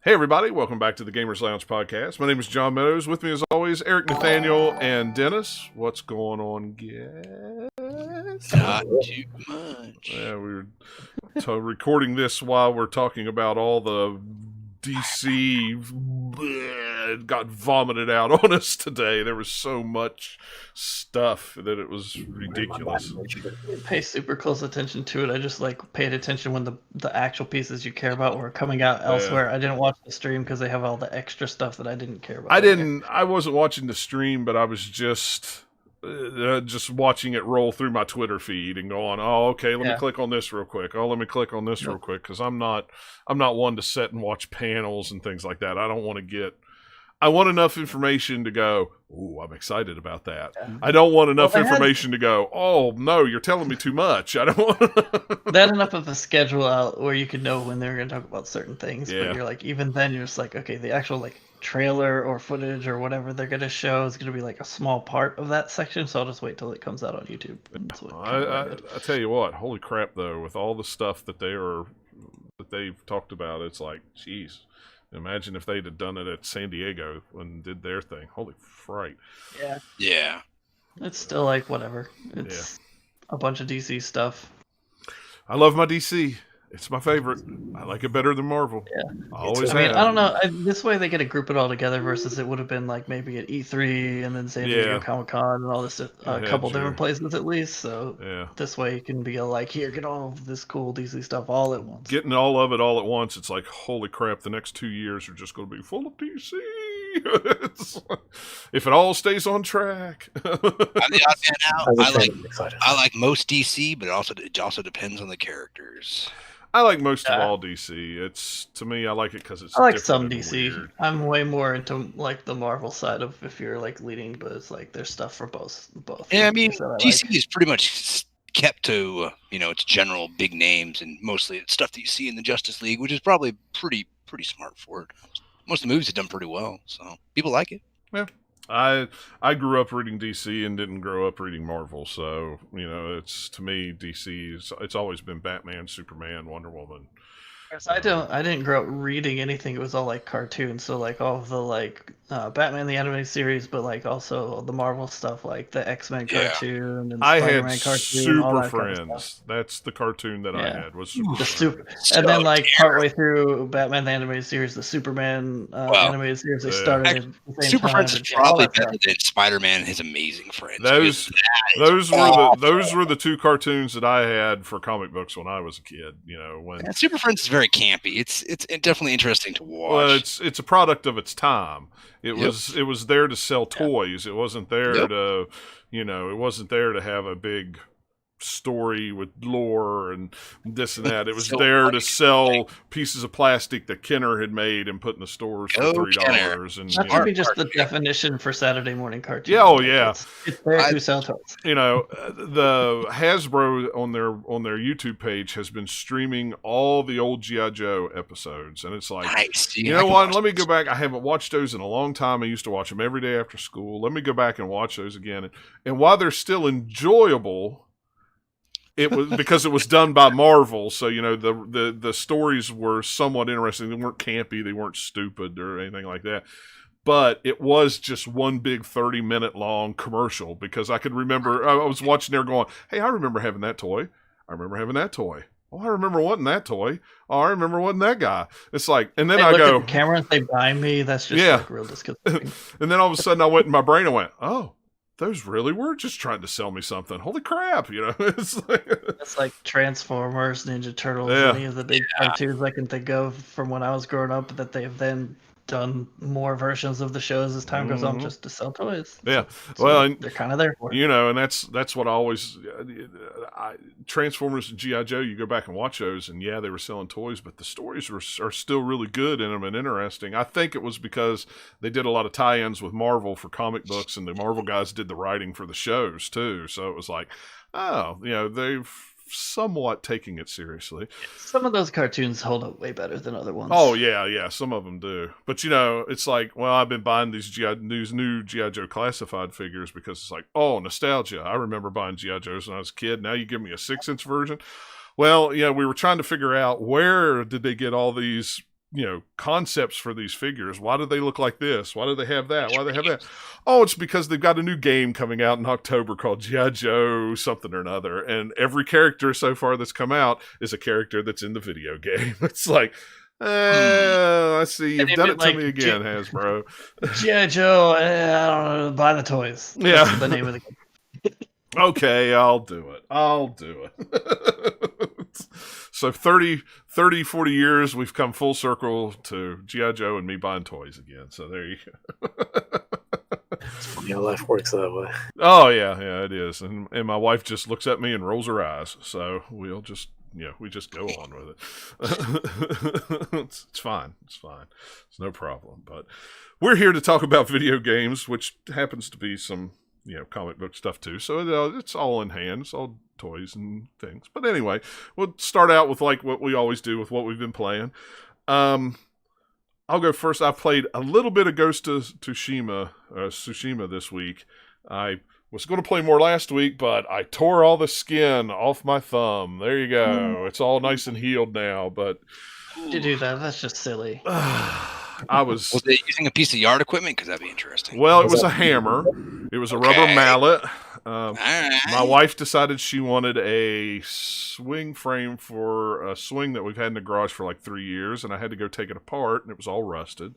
Hey everybody, welcome back to the Gamers Lounge podcast. My name is John Meadows. With me as always, Eric, Nathaniel, and Dennis. What's going on, guys? Not too much. Yeah, we're recording this while we're talking about all the DC got vomited out on us today. There was so much stuff that it was ridiculous. I pay super close attention to it. I just paid attention when the actual pieces you care about were coming out elsewhere. I didn't watch the stream because they have all the extra stuff that I didn't care about. I wasn't watching the stream, but I was just watching it roll through my Twitter feed and going, oh, okay, let me click on this real quick. Oh, let me click on this real quick, because I'm not one to sit and watch panels and things like that. I want enough information to go, ooh, I'm excited about that. Yeah. I don't want enough information to go, oh, no, you're telling me too much. I don't want They had enough of a schedule out where you could know when they were going to talk about certain things. Yeah. But you're like, even then, you're just like, okay, the actual trailer or footage or whatever they're going to show is going to be a small part of that section. So I'll just wait till it comes out on YouTube. I tell you what, holy crap, though, with all the stuff that they've talked about, it's like, geez. Imagine if they'd have done it at San Diego and did their thing. Holy fright. Yeah. Yeah. It's still whatever. It's a bunch of DC stuff. I love my DC. It's my favorite. I like it better than Marvel. Yeah. I mean, I don't know. This way they get to group it all together versus it would have been maybe at E3 and then San Diego Comic-Con and all this, a couple different places at least. So this way you can be here, get all of this cool DC stuff all at once. Getting all of it all at once, it's like, holy crap, the next 2 years are just going to be full of DC. If it all stays on track. I like most DC, but it also depends on the characters. I like most of all DC. It's, to me, I like it because it's. I like some DC. Weird. I'm way more into the Marvel side of if you're leading, but it's there's stuff for both. Yeah, I mean, DC is pretty much kept to its general big names, and mostly it's stuff that you see in the Justice League, which is probably pretty smart for it. Most of the movies have done pretty well, so people like it. Yeah. I grew up reading DC and didn't grow up reading Marvel, so it's, to me, DC it's always been Batman, Superman, Wonder Woman. I didn't grow up reading anything. It was all cartoons, so all of the Batman the animated series, but also the Marvel stuff, the X-Men cartoon and Spider-Man cartoon. Super Friends. Kind of That's the cartoon that I had was Super Friends. And then partway through Batman the animated series, the Superman animated series, they started. Super Friends is probably better than Spider-Man and His Amazing Friends. Those were the two cartoons that I had for comic books when I was a kid. When Super Friends is very campy. It's definitely interesting to watch. Well, it's a product of its time. It was there to sell toys. It wasn't there to it wasn't there to have a big story with lore and this and that. It was there to sell pieces of plastic that Kenner had made and put in the stores for $3. And that should be just the definition for Saturday morning cartoons. Yeah, oh yeah. It's there to sell toys. The Hasbro on their YouTube page has been streaming all the old G.I. Joe episodes, and it's nice. You know what? Let me go back. I haven't watched those in a long time. I used to watch them every day after school. Let me go back and watch those again. And while they're still enjoyable, it was because it was done by Marvel, so the stories were somewhat interesting. They weren't campy, they weren't stupid or anything like that. But it was just one big 30-minute long commercial, because I could remember I was watching there going, "Hey, I remember having that toy. I remember having that toy. Oh, I remember wanting that toy. Oh, I remember wanting that guy." It's and then I go, at the camera and say, "Buy me." That's just real disgusting. And then all of a sudden, I went in my brain and went, "Oh, those really were just trying to sell me something. Holy crap!" It's like Transformers, Ninja Turtles, any of the big cartoons I can think of from when I was growing up that they've then done more versions of the shows as time goes on just to sell toys. Yeah, so they're kind of there for it. And that's what I always Transformers and G.I. Joe. You go back and watch those, and they were selling toys, but the stories are still really good in them and interesting. I think it was because they did a lot of tie-ins with Marvel for comic books, and the Marvel guys did the writing for the shows too. So it was they've somewhat taking it seriously. Some of those cartoons hold up way better than other ones. Oh yeah, some of them do. But it's I've been buying these new G.I. Joe classified figures because it's nostalgia. I remember buying G.I. Joes when I was a kid. Now you give me a 6-inch version. Well, we were trying to figure out where did they get all these concepts for these figures. Why do they look like this? Why do they have that? Why do they have that? Oh, it's because they've got a new game coming out in October called G.I. Joe something or another, and every character so far that's come out is a character that's in the video game. It's like, I see you've done it to me again, Hasbro. G.I. Joe, I don't know, buy the toys. Yeah. That's the name of the game. Okay, I'll do it. So 30, 40 years, we've come full circle to G.I. Joe and me buying toys again. So there you go. It's funny how life works that way. Oh, yeah, it is. And my wife just looks at me and rolls her eyes. So we'll just, we just go on with it. It's fine. It's no problem. But we're here to talk about video games, which happens to be some comic book stuff too. So it's all in hand. It's all toys and things. But anyway, we'll start out with like what we always do with what we've been playing. I'll go first. I played a little bit of Ghost of Tsushima this week. I was going to play more last week, but I tore all the skin off my thumb. There you go. It's all nice and healed now. But to do that, that's just silly. Was they using a piece of yard equipment? Because that'd be interesting. Well, it was a hammer. It was a rubber mallet. My wife decided she wanted a swing frame for a swing that we've had in the garage for like 3 years, and I had to go take it apart, and it was all rusted.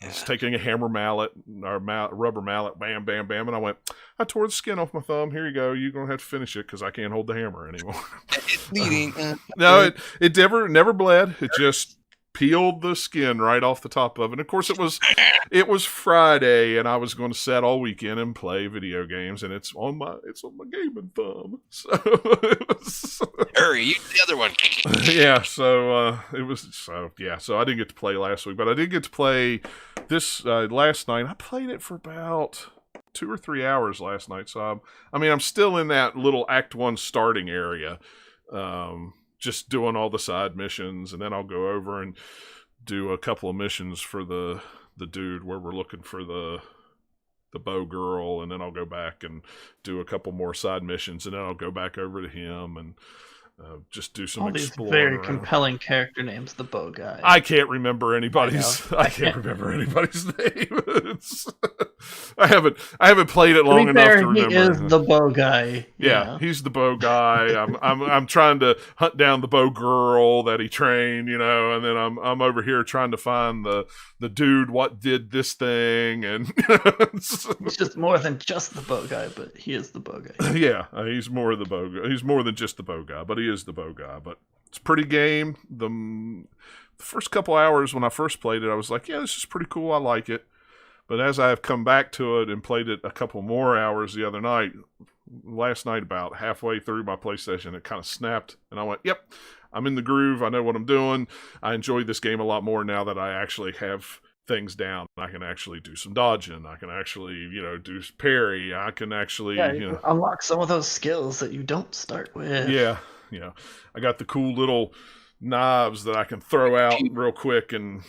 I was taking a hammer mallet, or rubber mallet, bam, bam, bam, and I tore the skin off my thumb. Here you go. You're going to have to finish it because I can't hold the hammer anymore. It's bleeding. No, it never bled. It just peeled the skin right off the top of it. And of course, it was Friday, and I was going to sit all weekend and play video games, and it's on my gaming thumb. So hurry, use the other one. Yeah. So So I didn't get to play last week, but I did get to play this last night. I played it for about 2 or 3 hours last night. So I'm still in that little Act 1 starting area. Just doing all the side missions, and then I'll go over and do a couple of missions for the dude where we're looking for the bow girl, and then I'll go back and do a couple more side missions, and then I'll go back over to him and just do some exploring. All these very compelling character names. The bow guy. I can't remember anybody's. I can't remember anybody's name. I haven't played it long enough to remember. He is the bow guy. Yeah, he's the bow guy. I'm trying to hunt down the bow girl that he trained, and then I'm over here trying to find the dude what did this thing, and he's just more than just the bow guy, but he is the bow guy. Yeah, he's more the bow guy. He's more than just the bow guy, but he is the bow guy. But it's a pretty game. The first couple hours when I first played it, I was like, yeah, this is pretty cool. I like it. But as I have come back to it and played it a couple more hours the other night, last night about halfway through my PlayStation, it kind of snapped, and I went, yep, I'm in the groove. I know what I'm doing. I enjoy this game a lot more now that I actually have things down. I can actually do some dodging. I can actually, do parry. I can actually, unlock some of those skills that you don't start with. Yeah. I got the cool little knives that I can throw out real quick and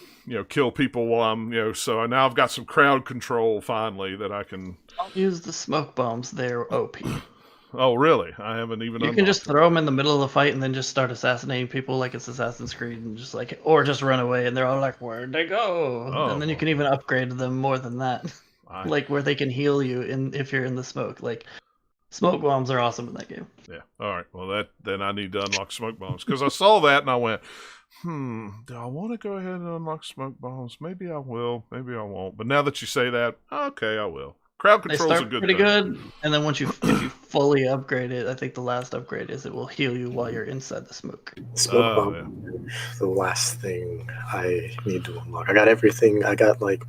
kill people while I'm so now I've got some crowd control finally that I can. Don't use the smoke bombs. They're OP. Oh really? I haven't even. You can just throw them in the middle of the fight and then just start assassinating people like it's Assassin's Creed, and or just run away and they're all like, where'd they go? Oh. And then you can even upgrade them more than that, like where they can heal you if you're in the smoke. Like smoke bombs are awesome in that game. Yeah. All right. Well, then I need to unlock smoke bombs because I saw that and I went, do I want to go ahead and unlock smoke bombs? Maybe I will. Maybe I won't. But now that you say that, okay, I will. Crowd control is a good pretty thing. Good, and then if you fully upgrade it, I think the last upgrade is it will heal you while you're inside the smoke. Smoke bomb, the last thing I need to unlock. I got everything. I got like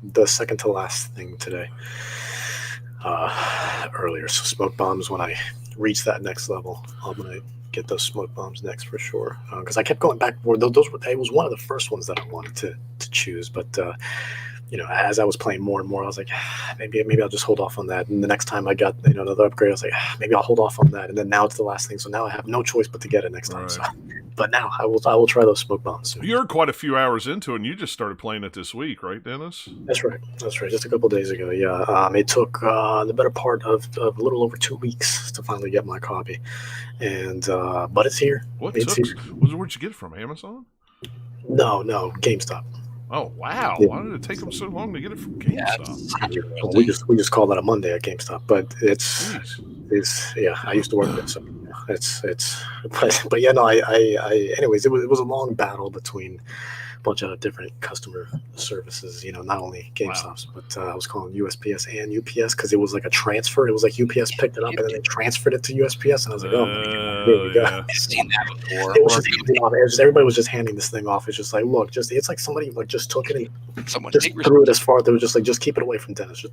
the second to last thing today. Earlier, so smoke bombs. When I reach that next level, I'm gonna get those smoke bombs next for sure. Because I kept going back. It was one of the first ones that I wanted to choose, but. As I was playing more and more, I was like, maybe I'll just hold off on that. And the next time I got another upgrade, I was like, maybe I'll hold off on that. And then now it's the last thing, so now I have no choice but to get it next time. So, but now I will try those smoke bombs. You're quite a few hours into it, and you just started playing it this week, right, Dennis? That's right. Just a couple of days ago. Yeah. It took the better part of a little over 2 weeks to finally get my copy, and but it's here. Where'd you get it from? Amazon? No, GameStop. Oh wow! Yeah. Why did it take them so long to get it from GameStop? Well, we just call that a Monday at GameStop, but it's yeah. I used to work there, so it's but yeah, no. I anyways, it was a long battle between a bunch of different customer services. Not only GameStops, but I was calling USPS and UPS because it was like a transfer. It was like UPS picked it up and then they transferred it to USPS, and I was like, oh my god, here we go. I've seen that before. It was just everybody was just handing this thing off. It's just like, look, it's like somebody like just took it and just threw it as far. They were just like, just keep it away from Dennis.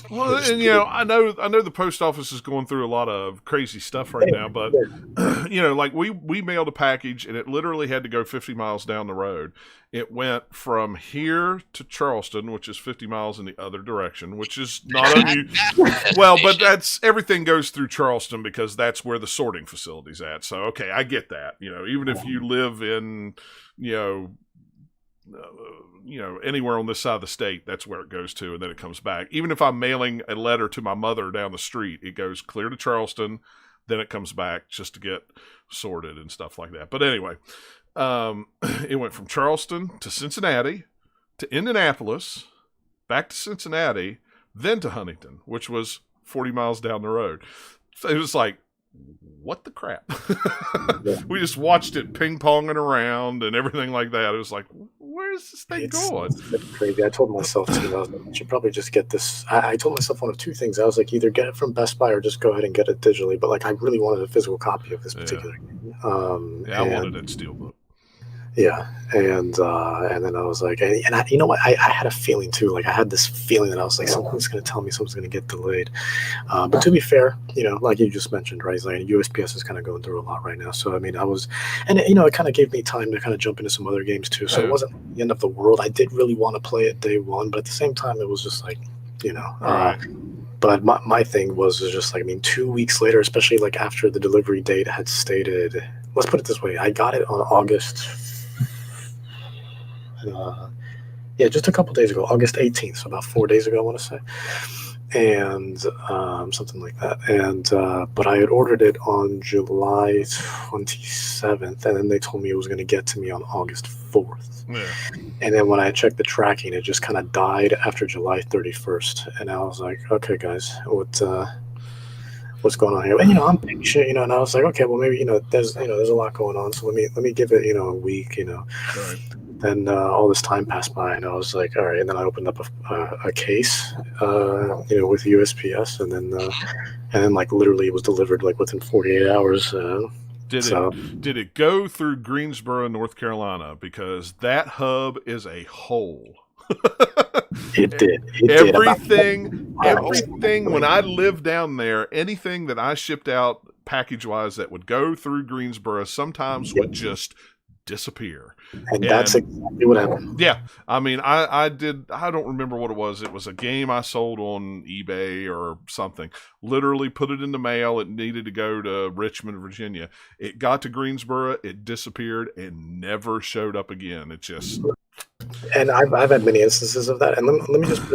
Well, and I know the post office is going through a lot of crazy stuff right now, but like we mailed a package and it literally had to go 50 miles down the road. It went from here to Charleston, which is 50 miles in the other direction, which is not unusual. Well, but everything goes through Charleston because that's where the sorting facility's at. So, okay, I get that. Even if you live in, anywhere on this side of the state, that's where it goes to, and then it comes back. Even if I'm mailing a letter to my mother down the street, it goes clear to Charleston, then it comes back just to get sorted and stuff like that. But anyway, it went from Charleston to Cincinnati, to Indianapolis, back to Cincinnati, then to Huntington, which was 40 miles down the road. So it was like, what the crap? We just watched it ping-ponging around and everything like that. It was like, where's this thing going? It's crazy. I told myself, too, I should probably just get this. I told myself one of two things. I was like, either get it from Best Buy or just go ahead and get it digitally. But I really wanted a physical copy of this particular game. I wanted it steelbook. Yeah, and then I was like, and I, what? I had a feeling too. I had this feeling that I was like, something's going to tell me something's going to get delayed. But to be fair, like you just mentioned, right? USPS is kind of going through a lot right now. So I was, and it kind of gave me time to kind of jump into some other games too. So it wasn't the end of the world. I did really want to play it day one, but at the same time, it was just like, But my thing was just 2 weeks later, especially after the delivery date had stated. Let's put it this way: I got it on August. Just a couple days ago, August 18th, so about 4 days ago, I want to say, and something like that. And but I had ordered it on July 27th, and then they told me it was going to get to me on August 4th. Yeah. And then when I checked the tracking, it just kind of died after July 31st, and I was like, okay, guys, what's going on here? And I'm patient, and I was like, okay, well, maybe there's a lot going on, so let me give it a week, Right. Then all this time passed by, and I was like, all right. And then I opened up a case, with USPS, and then literally it was delivered within 48 hours. Did it go through Greensboro, North Carolina? Because that hub is a hole. It did. Everything. When I lived down there, anything that I shipped out package-wise that would go through Greensboro sometimes would just disappear. And that's exactly what happened. Yeah. I mean, I don't remember what it was. It was a game I sold on eBay or something. Literally put it in the mail. It needed to go to Richmond, Virginia. It got to Greensboro. It disappeared and never showed up again. It just... And I've had many instances of that. And let me just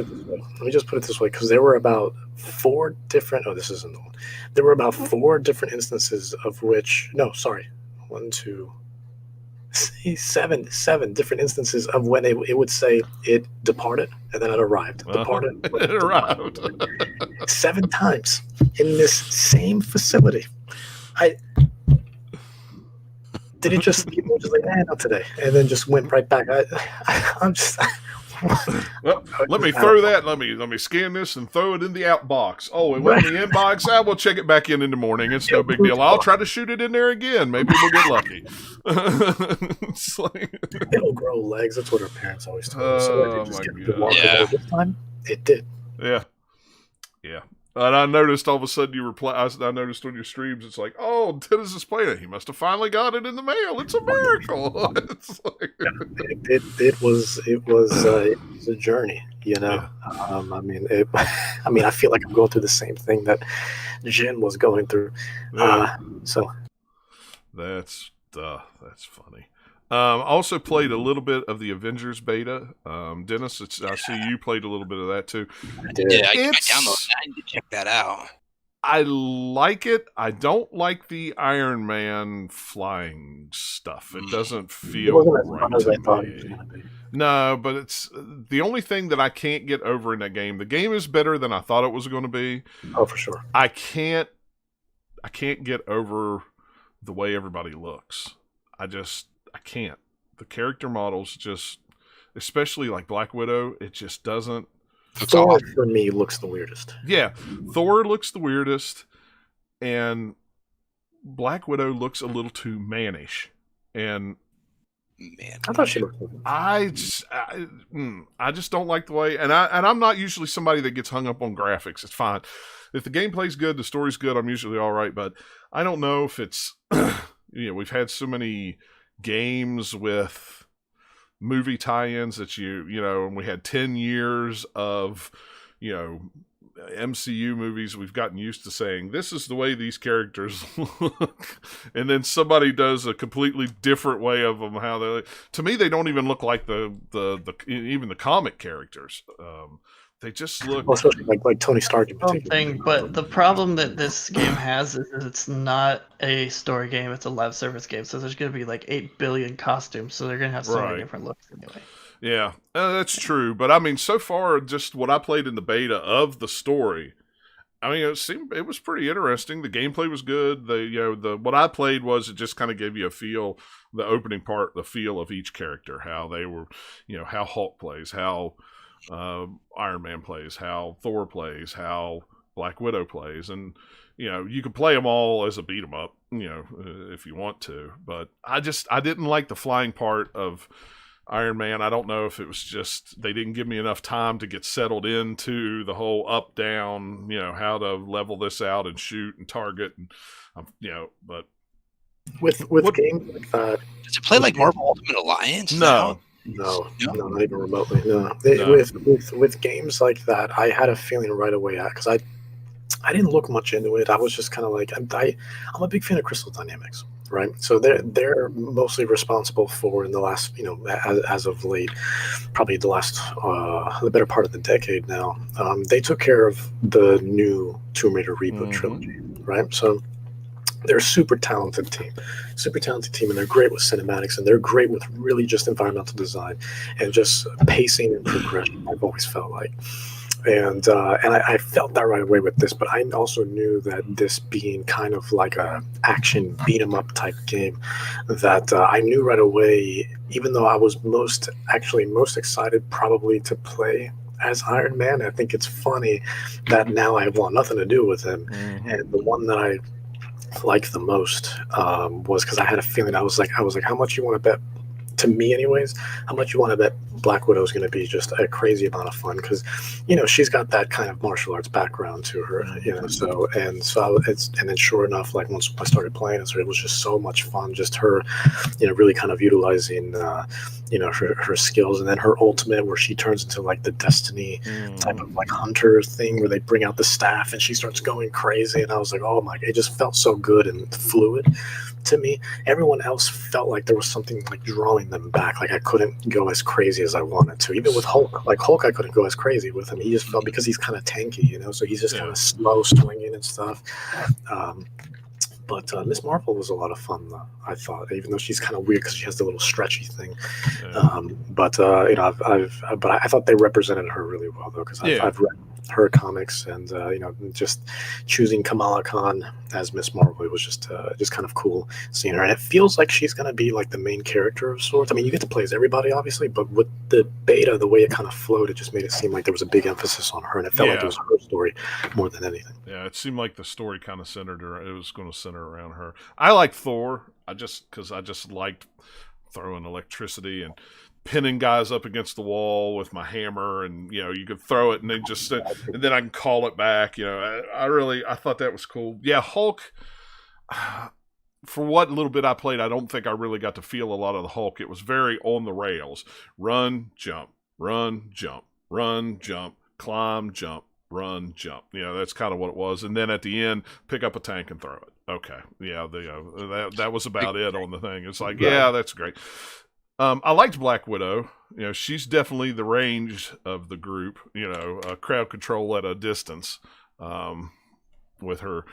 put it this way. Because there were about 4 different... Oh, this isn't the one. There were about 4 different instances of which... No, sorry. 1, 2... 7 different instances of when it would say it departed and then it arrived. Departed. It arrived. 7 times in this same facility. Did it just not today, and then just went right back. I'm just. Well, let me throw that. Let me scan this and throw it in the outbox. Oh, it went in the inbox. I will check it back in the morning. It's no big deal. I'll try to shoot it in there again. Maybe we'll get lucky. It'll grow legs. That's what our parents always told us. Oh my God! This time it did. Yeah. And I noticed all of a sudden you reply. I noticed on your streams, it's like, oh, Dennis is playing it. He must have finally got it in the mail. It's a miracle. It's it was a journey, Yeah. I feel like I'm going through the same thing that Jin was going through. Yeah. So that's funny. Also played a little bit of the Avengers beta. Dennis, I see you played a little bit of that too. I downloaded that. I need to check that out. I like it. I don't like the Iron Man flying stuff. It doesn't feel It wasn't as right fun as I to thought it was me. going to be. No, but it's the only thing that I can't get over in that game. The game is better than I thought it was going to be. Oh, for sure. I can't get over the way everybody looks. I can't. The character models just, especially like Black Widow, it just doesn't. Thor for me looks the weirdest. Yeah, Thor looks the weirdest, and Black Widow looks a little too mannish. And man, I thought she looked. I just don't like the way. And I'm not usually somebody that gets hung up on graphics. It's fine if the gameplay's good, the story's good. I'm usually all right. But I don't know if it's we've had so many games with movie tie-ins that and we had 10 years of MCU movies. We've gotten used to saying this is the way these characters look, and then somebody does a completely different way of them. To me, they don't even look like the even the comic characters. They just look like Tony Stark in particular. But the problem that this game has is that it's not a story game; it's a live service game. So there's going to be like 8 billion costumes, so they're going to have so many different looks anyway. Yeah, that's true. But I mean, so far, just what I played in the beta of the story, I mean, it was pretty interesting. The gameplay was good. What I played was it just kind of gave you a feel. The opening part, the feel of each character, how they were, how Hulk plays, how Iron Man plays, how Thor plays, how Black Widow plays, and you can play them all as a beat 'em up, if you want to. But I didn't like the flying part of Iron Man. I don't know if it was just they didn't give me enough time to get settled into the whole up down, how to level this out and shoot and target, and but with games like that, does it play like Marvel Ultimate Alliance? No, not even remotely. No. No. With games like that, I had a feeling right away because I didn't look much into it. I was just kind of like I'm a big fan of Crystal Dynamics, right? So they're mostly responsible for, in the last as of late, probably the better part of the decade now. They took care of the new Tomb Raider reboot trilogy, right? So they're a super talented team, and they're great with cinematics, and they're great with really just environmental design and just pacing and progression. I've always felt like, and I felt that right away with this. But I also knew that this being kind of like a action beat 'em up type game, that I knew right away. Even though I was most excited probably to play as Iron Man, I think it's funny that now I want nothing to do with him, and the one that I liked the most was because I had a feeling I was like, how much you want to bet? To me, anyways, how much you want to bet Black Widow is going to be just a crazy amount of fun because, she's got that kind of martial arts background to her, and then sure enough, like once I started playing as her, it was just so much fun, just her, really kind of utilizing, her skills, and then her ultimate where she turns into like the Destiny type of like hunter thing where they bring out the staff and she starts going crazy, and I was like, oh my, it just felt so good and fluid to me. Everyone else felt like there was something like drawing them back. Like I couldn't go as crazy as I wanted to. Even with Hulk, I couldn't go as crazy with him. He just felt, because he's kind of tanky, so he's just kind of slow swinging and stuff. But Miss Marvel was a lot of fun, I thought, even though she's kind of weird because she has the little stretchy thing. But I thought they represented her really well, though, because I've read her comics, and just choosing Kamala Khan as Miss Marvel, it was just kind of cool seeing her, and it feels like she's going to be like the main character of sorts. I mean, you get to play as everybody, obviously, but with the beta, the way it kind of flowed, it just made it seem like there was a big emphasis on her, and it felt like it was her story more than anything. Yeah, it seemed like the story kind of centered her. It was going to center around her. I like Thor. Because I just liked throwing electricity and pinning guys up against the wall with my hammer, and you could throw it and and then I can call it back. I thought that was cool. Yeah, Hulk. For what little bit I played, I don't think I really got to feel a lot of the Hulk. It was very on the rails. Run, jump, run, jump, run, jump, climb, jump, run, jump. That's kind of what it was. And then at the end, pick up a tank and throw it. Okay, yeah, that was about it on the thing. It's like, yeah, that's great. I liked Black Widow. She's definitely the range of the group. Crowd control at a distance. with her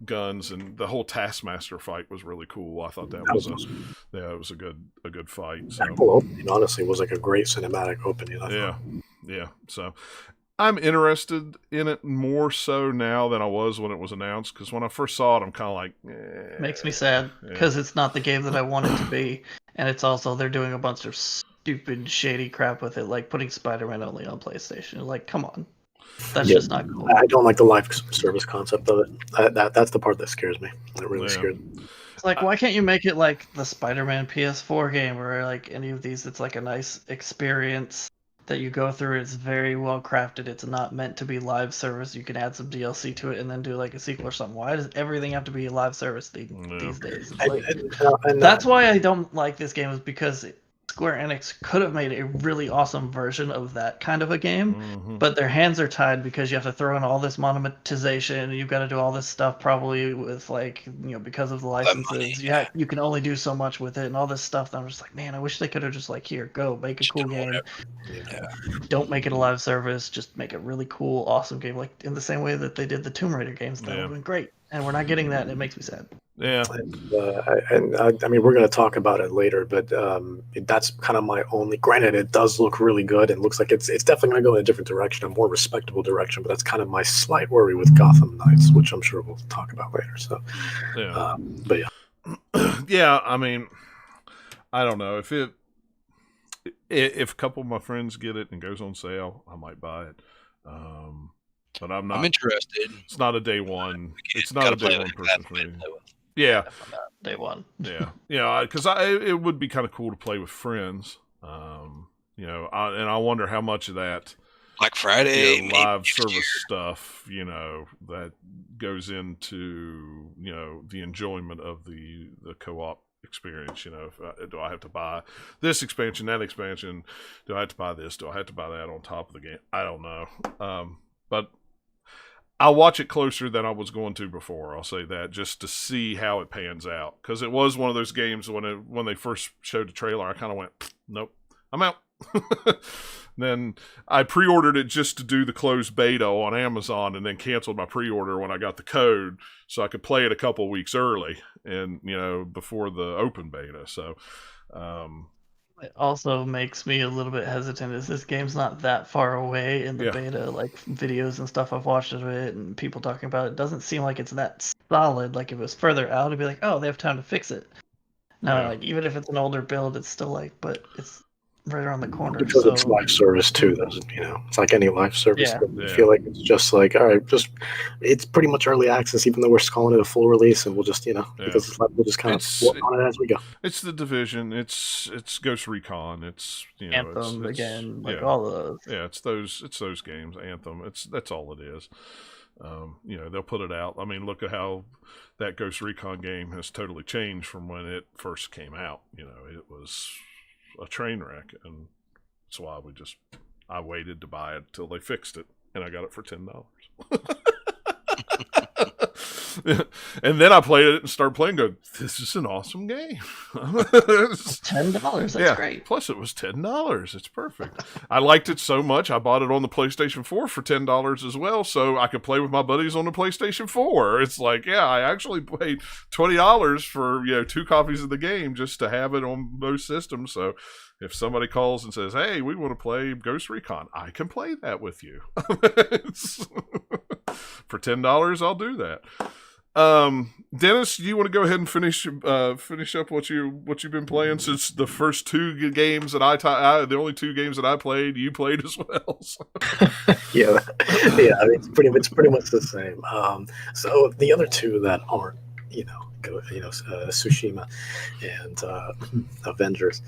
guns, and the whole Taskmaster fight was really cool. I thought that was awesome. It was a good fight. So that whole opening, honestly, was like a great cinematic opening. Yeah. So I'm interested in it more so now than I was when it was announced, because when I first saw it, I'm kind of like, Makes me sad because it's not the game that I want it to be, and it's also they're doing a bunch of stupid, shady crap with it, like putting Spider-Man only on PlayStation. Like, come on. That's just not cool. I don't like the live service concept of it. That's the part that scares me. It really scares me. It's like, why can't you make it like the Spider-Man PS4 game, or like any of these? It's like a nice experience that you go through. It's very well crafted. It's not meant to be live service. You can add some DLC to it and then do like a sequel or something. Why does everything have to be live service these days? Like, that's why I don't like this game, is because Square Enix could have made a really awesome version of that kind of a game, but their hands are tied because you have to throw in all this monetization, and you've got to do all this stuff probably with because of the licenses. You can only do so much with it and all this stuff. And I'm just like, man, I wish they could have just like, here, go make a cool game. Don't make it a live service. Just make a really cool, awesome game, like in the same way that they did the Tomb Raider games. That would have been great. And we're not getting that, and it makes me sad. Yeah, I mean, we're going to talk about it later, but that's kind of my only. Granted, it does look really good, and looks like it's definitely going to go in a different direction, a more respectable direction. But that's kind of my slight worry with Gotham Knights, which I'm sure we'll talk about later. So, but yeah, I mean, I don't know if a couple of my friends get it and it goes on sale, I might buy it. But I'm not. I'm interested. It's not a day one. It's not a day one person for me. Yeah, day one. Yeah, because it would be kind of cool to play with friends. And I wonder how much of that Black Friday live service stuff, that goes into the enjoyment of the co-op experience. Do I have to buy this expansion, that expansion? Do I have to buy this? Do I have to buy that on top of the game? I don't know. But I'll watch it closer than I was going to before. I'll say that, just to see how it pans out, because it was one of those games when they first showed the trailer, I kind of went, nope, I'm out. Then I pre-ordered it just to do the closed beta on Amazon, and then canceled my pre-order when I got the code, so I could play it a couple weeks early, and before the open beta. So it also makes me a little bit hesitant, is this game's not that far away in the beta, like videos and stuff I've watched of it and people talking about it doesn't seem like it's that solid. Like if it was further out, it'd be like, oh, they have time to fix it. No, like even if it's an older build, it's still like, but it's right around the corner. Because it's live service too, doesn't it's like any live service. I feel like it's just like, all right, it's pretty much early access, even though we're calling it a full release, and we'll just because we'll just kind of work on it as we go. It's The Division, it's Ghost Recon, it's Anthem again, like all of those. Yeah, it's those games. Anthem, that's all it is. They'll put it out. I mean, look at how that Ghost Recon game has totally changed from when it first came out. It was a train wreck, and that's why I waited to buy it till they fixed it, and I got it for $10. And then I played it and started playing, go, this is an awesome game. $10, that's great. Plus it was $10. It's perfect. I liked it so much, I bought it on the PlayStation 4 for $10 as well, so I could play with my buddies on the PlayStation 4. It's like, I actually paid $20 for 2 copies of the game just to have it on both systems. So if somebody calls and says, hey, we want to play Ghost Recon, I can play that with you. For $10, I'll do that. Dennis, do you want to go ahead and finish up what you've been playing, since the first 2 games that the only 2 games that I played, you played as well. So. yeah. I mean, it's pretty much the same. So the other 2 that aren't, Tsushima and Avengers.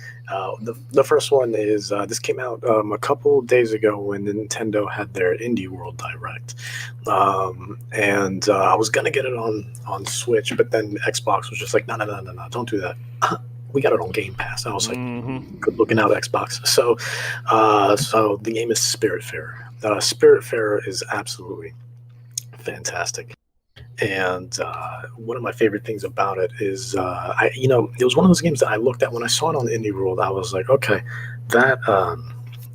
The first one is this came out a couple days ago when Nintendo had their Indie World Direct, and I was gonna get it on Switch, but then Xbox was just like, no, don't do that. We got it on Game Pass. I was like, good looking out, Xbox. So the game is Spiritfarer. Spiritfarer is absolutely fantastic. And one of my favorite things about it is, it was one of those games that I looked at when I saw it on Indie World. I was like, okay, that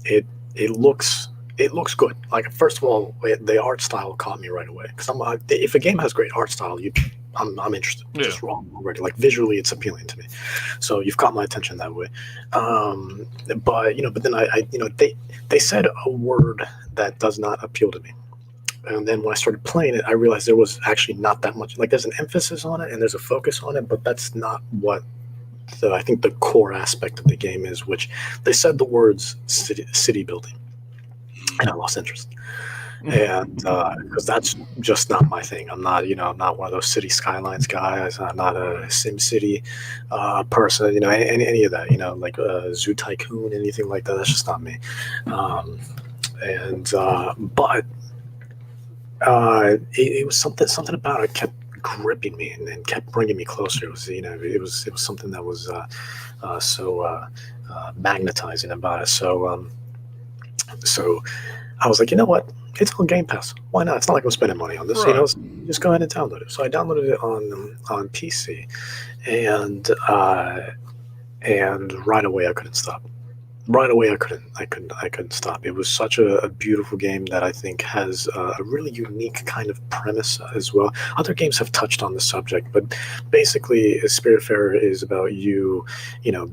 it looks it looks good. Like, first of all, the art style caught me right away. Because if a game has great art style, I'm interested. Yeah. Just raw already. Like, visually, it's appealing to me. So you've caught my attention that way. But then they said a word that does not appeal to me. And then when I started playing it, I realized there was actually not that much. Like, there's an emphasis on it and there's a focus on it, but that's not what I think the core aspect of the game is, which they said the words city building. And I lost interest. And because that's just not my thing. I'm not one of those city skylines guys. I'm not a Sim City person. Any of that. Like Zoo Tycoon, anything like that. That's just not me. But it was something about it kept gripping me and kept bringing me closer. It was something that was so magnetizing about it. So I was like, you know what? It's on Game Pass. Why not? It's not like I'm spending money on this. Right. Just go ahead and download it. So I downloaded it on PC, and right away I couldn't stop. Right away I couldn't stop. It was such a beautiful game that I think has a really unique kind of premise as well. Other games have touched on the subject, but basically Spiritfarer is about you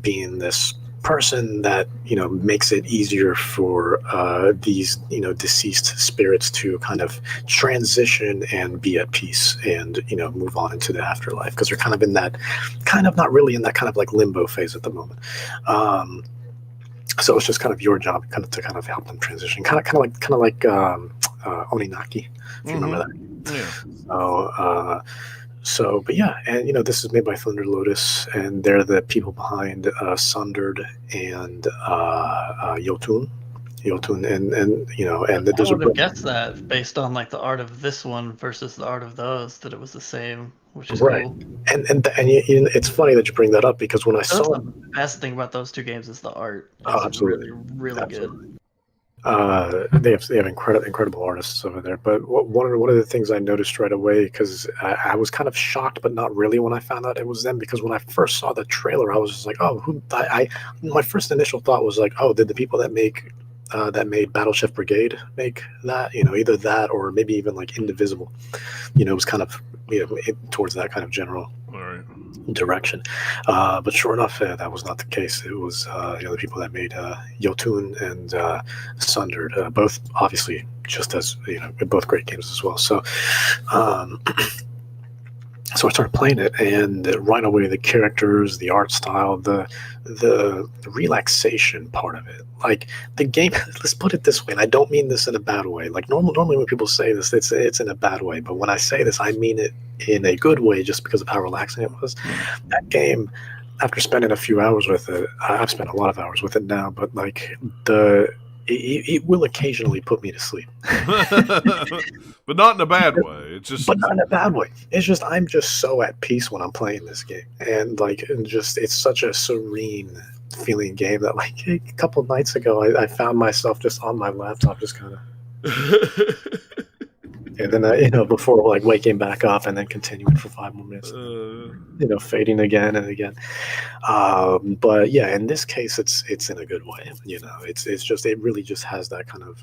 being this person that makes it easier for these deceased spirits to kind of transition and be at peace and move on into the afterlife, because they're kind of not really in that kind of like limbo phase at the moment. So it's just kind of your job to help them transition, kind of like Oninaki, if you remember that. Yeah. But yeah, and this is made by Thunder Lotus, and they're the people behind Sundered and Yotun, and I would have guessed that based on like the art of this one versus the art of those, that it was the same, which is right. Cool. And it's funny that you bring that up, because when I saw the best thing about those two games is the art. It's absolutely, really good. They have incredible artists over there. But one of the things I noticed right away, because I was kind of shocked, but not really, when I found out it was them, because when I first saw the trailer, I was just like, oh, my first initial thought was like, oh, did the people that made Battleship Brigade make that? Either that or maybe even like Indivisible. It was kind of towards that kind of general direction. But sure enough, that was not the case. It was the people that made Yotun and Sundered, both obviously just as both great games as well. So so I started playing it, and right away the characters, the art style, the relaxation part of it, like the game. Let's put it this way, and I don't mean this in a bad way. Like normally when people say this, it's in a bad way, but when I say this, I mean it in a good way, just because of how relaxing it was. That game, after spending a few hours with it, I've spent a lot of hours with it now, but like it will occasionally put me to sleep. But not in a bad way. But not in a bad way. It's just I'm just so at peace when I'm playing this game, and it's such a serene feeling game that like a couple of nights ago I found myself just on my laptop, just kind of. And then before like waking back up and then continuing for 5 more minutes, fading again and again. But yeah, in this case, it's in a good way. It's just, it really just has that kind of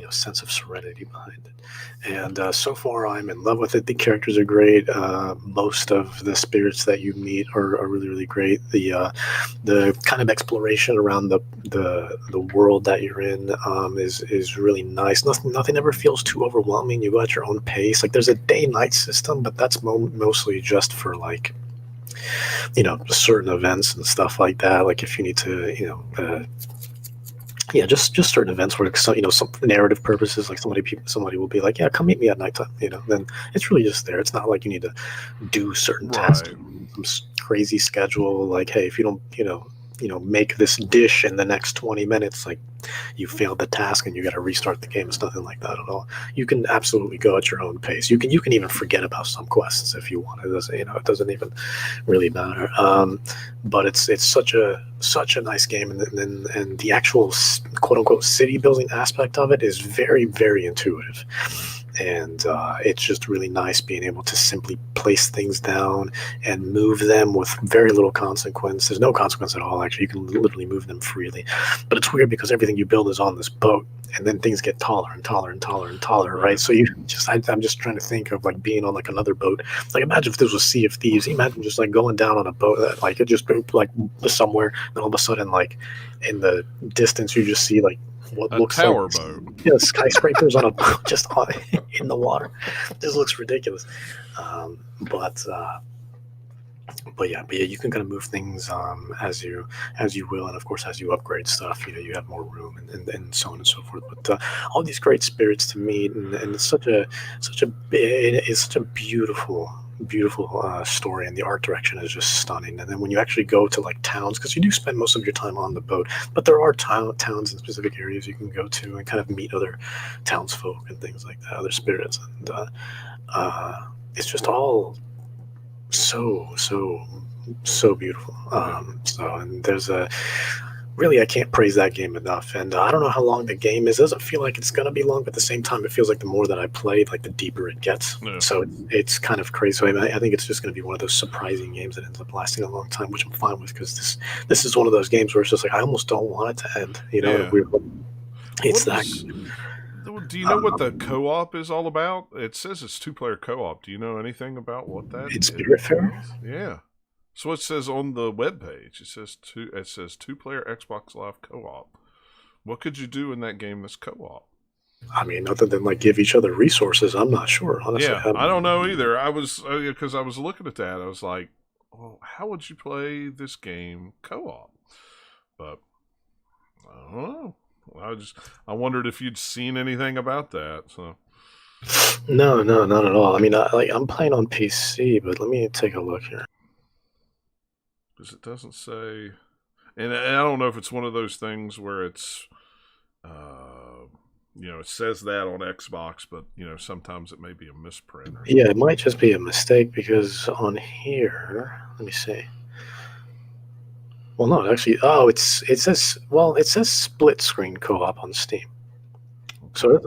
sense of serenity behind it. And so far, I'm in love with it. The characters are great. Most of the spirits that you meet are really, really great. The kind of exploration around the world that you're in is really nice. Nothing ever feels too overwhelming. You go at your own pace. Like, there's a day-night system, but that's mostly just for like certain events and stuff like that. Like if you need to just certain events where some narrative purposes, like somebody will be like, yeah, come meet me at nighttime. Then it's really just there. It's not like you need to do certain tasks, some crazy schedule. Like, hey, if you don't make this dish in the next 20 minutes, like you failed the task and you got to restart the game. It's nothing like that at all. You can absolutely go at your own pace. You can even forget about some quests if you want. It doesn't even really matter. But it's such a nice game, and the actual quote unquote city building aspect of it is very, very intuitive. And it's just really nice being able to simply place things down and move them with very little consequence. There's no consequence at all, actually. You can literally move them freely. But it's weird because everything you build is on this boat, and then things get taller and taller and taller and taller, right? So I'm just trying to think of like being on like another boat. Like imagine if this was Sea of Thieves. Imagine just like going down on a boat that like it just like somewhere, and all of a sudden like in the distance you just see like what looks tower like boat. skyscrapers on a boat just in the water. This looks ridiculous. But yeah, you can kind of move things as you will, and of course as you upgrade stuff, you have more room and so on and so forth. But all these great spirits to meet, and it's such a beautiful story, and the art direction is just stunning. And then when you actually go to like towns, because you do spend most of your time on the boat, but there are towns in specific areas you can go to and kind of meet other townsfolk and things like that, other spirits, and it's just all so beautiful. And there's really, I can't praise that game enough. And I don't know how long the game is. It doesn't feel like it's going to be long, but at the same time, it feels like the more that I play, like the deeper it gets. Yeah. So it's kind of crazy. So I think it's just going to be one of those surprising games that ends up lasting a long time, which I'm fine with, because this is one of those games where it's just like, I almost don't want it to end. It's that. Do you know what the co-op is all about? It says it's 2-player co-op. Do you know anything about what that is? It's Spiritfarer? Yeah. So it says on the webpage. It says 2-player Xbox Live co-op. What could you do in that game that's co-op? I mean, other than like give each other resources, I'm not sure. Honestly, yeah, I don't know either. I was because I was looking at that. I was like, well, how would you play this game co-op? But I don't know. I wondered if you'd seen anything about that. So no, not at all. I mean, I'm playing on PC, but let me take a look here. Because it doesn't say, and I don't know if it's one of those things where it's, it says that on Xbox, but sometimes it may be a misprint. Yeah, it might just be a mistake, because on here, let me see. Well, no, actually, it says split screen co-op on Steam. So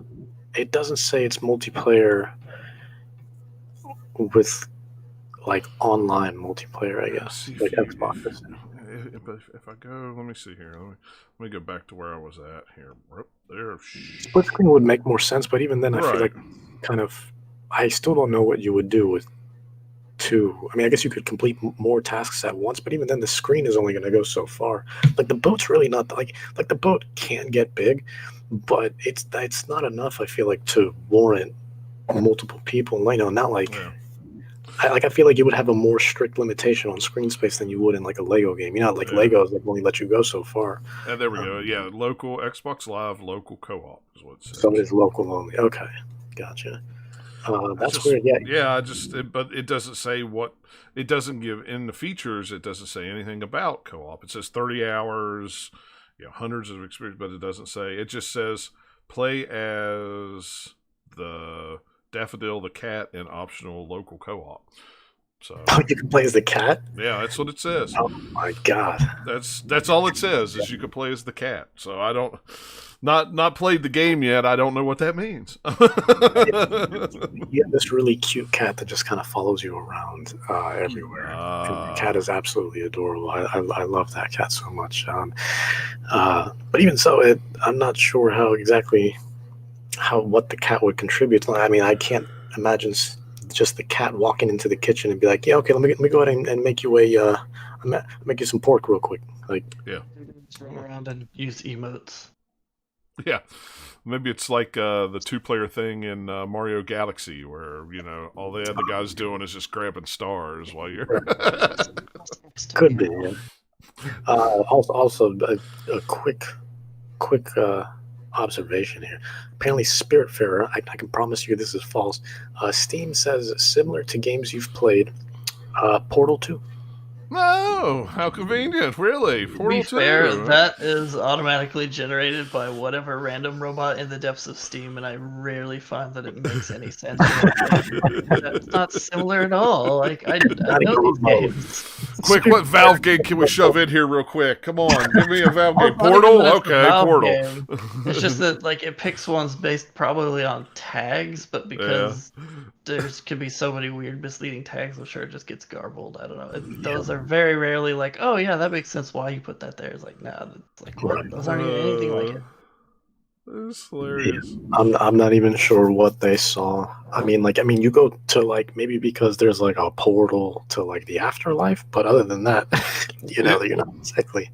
it doesn't say it's multiplayer with like online multiplayer, I guess, like Xbox. If I go, let me see here. Let me go back to where I was at here. There. Split screen would make more sense, but even then, I feel like I still don't know what you would do with two. I mean, I guess you could complete more tasks at once, but even then, the screen is only going to go so far. Like the boat's really not like the boat can get big, but it's not enough. I feel like to warrant multiple people. Not like. Yeah. I feel like you would have a more strict limitation on screen space than you would in like a Lego game. Legos that only let you go so far. And there we go. Yeah, local Xbox Live, local co-op is what it says. So it is local only. Okay, gotcha. That's weird. Yeah. Yeah, but it doesn't say what. It doesn't give in the features. It doesn't say anything about co-op. It says 30 hours, hundreds of experience, but it doesn't say. It just says play as the Daffodil the cat and optional local co-op. So you can play as the cat? Yeah, that's what it says. Oh my god. That's all it says is you can play as the cat. So I don't not played the game yet. I don't know what that means. You have this really cute cat that just kind of follows you around everywhere. The cat is absolutely adorable. I love that cat so much. But even so, I'm not sure what the cat would contribute. I mean, I can't imagine just the cat walking into the kitchen and be like, "Yeah, okay, let me go ahead and make you make you some pork real quick." Like, yeah, just run around and use emotes. Yeah, maybe it's like the 2-player thing in Mario Galaxy, where all the other guy's doing is just grabbing stars while you're. Could be. Yeah. Also, a quick observation here. Apparently, Spiritfarer, I can promise you this is false. Steam says similar to games you've played, Portal 2. No, how convenient! Really, Portal 2. Fair, that is automatically generated by whatever random robot in the depths of Steam, and I rarely find that it makes any sense. That's not similar at all. Like I know these games. Quick, what Valve game can we shove in here real quick? Come on, give me a Valve game. Portal? Okay, Portal. Game. It's just that like it picks ones based probably on tags, but because there's could be so many weird misleading tags, I'm sure it just gets garbled. I don't know. Those are very rarely like, oh yeah, that makes sense why you put that there. It's like, nah, it's like those aren't even anything like it. That's hilarious. I'm not even sure what they saw. I mean, you go to like maybe because there's like a portal to like the afterlife, but other than that, you're not exactly.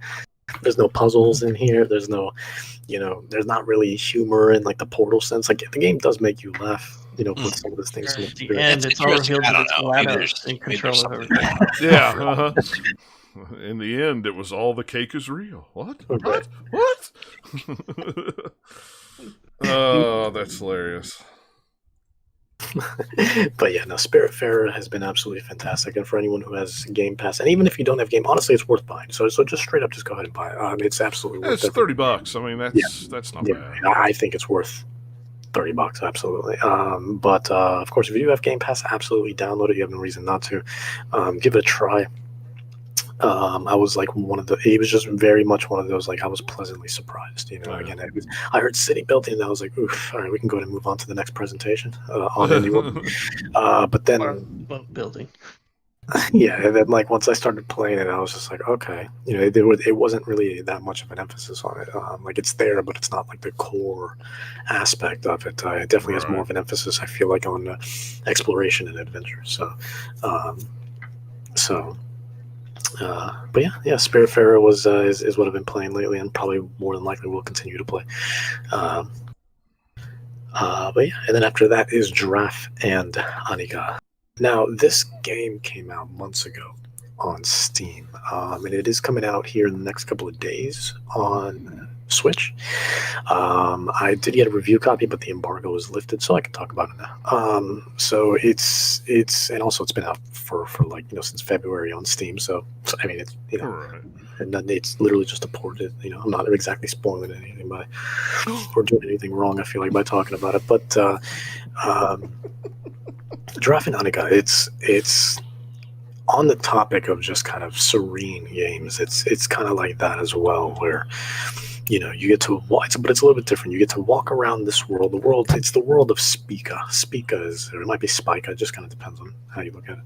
There's no puzzles in here. There's no, there's not really humor in like the portal sense. Like the game does make you laugh, with some of those things. At the end, it's all revealed that it's GLaDOS in control of everything. Yeah. Uh-huh. In the end, it was all the cake is real. What? Okay. What? Oh, that's hilarious. But yeah, no, Spiritfarer has been absolutely fantastic, and for anyone who has Game Pass, and even if you don't have Game, honestly, it's worth buying. So just straight up, just go ahead and buy it. It's absolutely worth it. It's $30. I mean, that's not bad. I think it's worth $30, absolutely. But of course, if you do have Game Pass, absolutely download it. You have no reason not to. Give it a try. I was like it was just very much one of those, like I was pleasantly surprised, again, I heard city building and I was like, oof, all right, we can go ahead and move on to the next presentation on anyone. But then building. Yeah, and then like once I started playing it, I was just like, okay, it wasn't really that much of an emphasis on it. Like it's there, but it's not like the core aspect of it. It definitely has more of an emphasis, I feel like, on exploration and adventure. But yeah, Spiritfarer is what I've been playing lately, and probably more than likely will continue to play. But yeah, and then after that is Giraffe and Anika. Now, this game came out months ago on Steam, and it is coming out here in the next couple of days on Switch. I did get a review copy, but the embargo was lifted, so I can talk about it now. So it's and also it's been out for like since February on Steam. So I mean it's and then it's literally just a port. I'm not exactly spoiling anything by or doing anything wrong, I feel like, by talking about it, but Giraffe and Anika, it's on the topic of just kind of serene games. It's kind of like that as well, where you get to watch, but it's a little bit different. You get to walk around this world. It's the world of Spica. Spica or it might be Spica. It just kind of depends on how you look at it.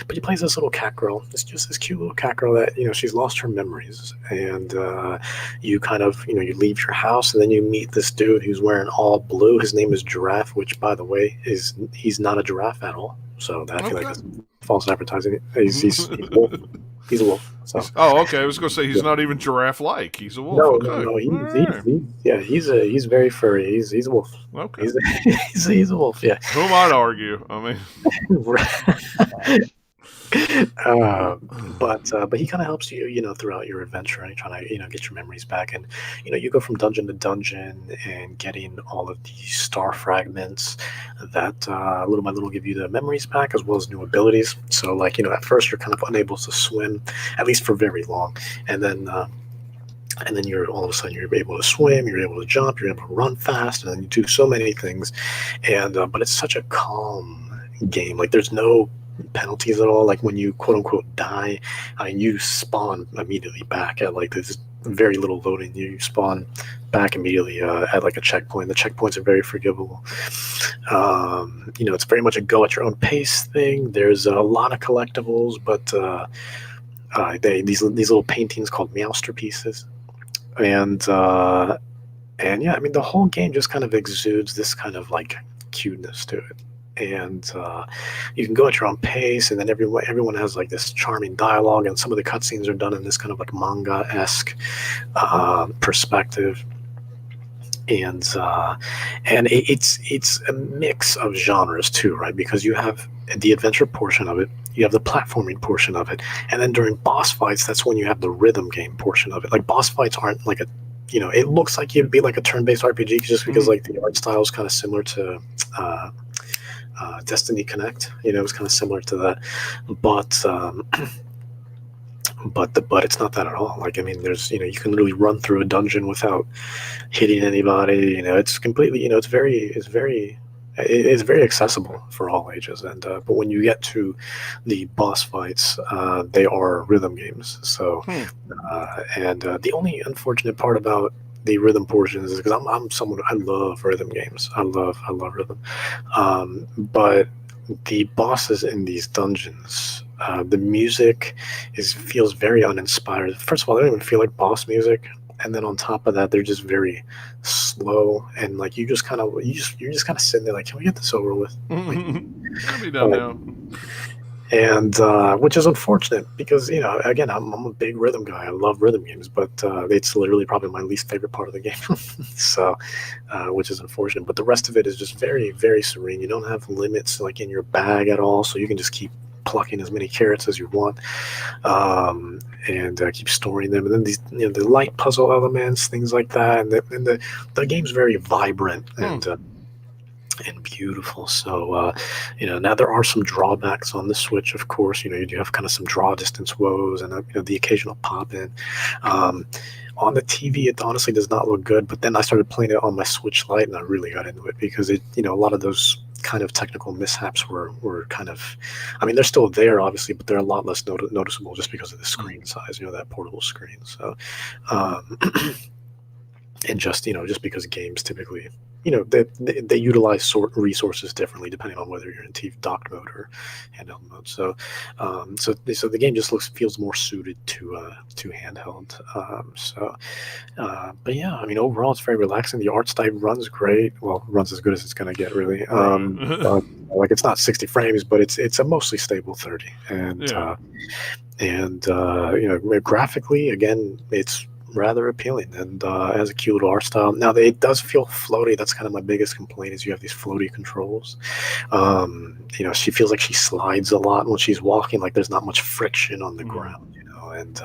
But you play as this little cat girl. It's just this cute little cat girl that she's lost her memories, and you kind of you leave your house, and then you meet this dude who's wearing all blue. His name is Giraffe, which, by the way, he's not a giraffe at all. So that I feel like that's false advertising. He's a wolf. He's a wolf. So. Okay. I was going to say he's not even giraffe-like. He's a wolf. No. He's very furry. He's a wolf. Okay. He's a wolf. Yeah. Who might argue? I mean. But he kind of helps you, throughout your adventure, and trying to, get your memories back, and you go from dungeon to dungeon and getting all of these star fragments that little by little give you the memories back, as well as new abilities. So like at first you're kind of unable to swim, at least for very long, and then you're all of a sudden you're able to swim, you're able to jump, you're able to run fast, and then you do so many things, and but it's such a calm game. Like there's no penalties at all. Like when you quote unquote die, you spawn immediately back at like this very little loading. You spawn back immediately at like a checkpoint. The checkpoints are very forgivable. It's very much a go at your own pace thing. There's a lot of collectibles, but these little paintings called Meowsterpieces, and yeah, I mean the whole game just kind of exudes this kind of like cuteness to it. And you can go at your own pace, and then everyone has like this charming dialogue, and some of the cutscenes are done in this kind of like manga-esque perspective, and it's a mix of genres too, right? Because you have the adventure portion of it, you have the platforming portion of it, and then during boss fights, that's when you have the rhythm game portion of it. Like boss fights aren't like it looks like it'd be like a turn-based RPG just because like the art style is kind of similar to Destiny Connect, it was kind of similar to that, but it's not that at all. Like, I mean, there's, you can literally run through a dungeon without hitting anybody. It's completely, it's very it's very accessible for all ages. And but when you get to the boss fights, they are rhythm games. So, and the only unfortunate part about the rhythm portions is because I'm someone, I love rhythm games. I love rhythm, but the bosses in these dungeons, the music feels very uninspired. First of all, they don't even feel like boss music, and then on top of that, they're just very slow, and like you're just kind of sitting there like, can we get this over with? Like, Can be done now. And which is unfortunate because, you know, again, I'm a big rhythm guy. I love rhythm games, but it's literally probably my least favorite part of the game. So, which is unfortunate. But the rest of it is just very, very serene. You don't have limits like in your bag at all, so you can just keep plucking as many carrots as you want, and keep storing them. And then these, you know, the light puzzle elements, things like that, and the game's very vibrant and beautiful. So, you know, now there are some drawbacks on the Switch, of course. You know, you do have kind of some draw distance woes and, you know, the occasional pop in. On the TV, it honestly does not look good. But then I started playing it on my Switch Lite, and I really got into it because it, you know, a lot of those kind of technical mishaps were kind of, I mean, they're still there, obviously, but they're a lot less noticeable just because of the screen size, you know, that portable screen. So, and just, you know, just because games typically, you know, they utilize resources differently depending on whether you're in docked mode or handheld mode. So, so the game just feels more suited to handheld. But yeah, I mean, overall, it's very relaxing. The art style runs great. Well, runs as good as it's going to get, really. But, like, it's not 60 frames, but it's a mostly stable 30. And you know, graphically, again, it's rather appealing and has a cute little art style. Now, it does feel floaty. That's kind of my biggest complaint, is you have these floaty controls. You know, she feels like she slides a lot when she's walking, like there's not much friction on the ground, you know, and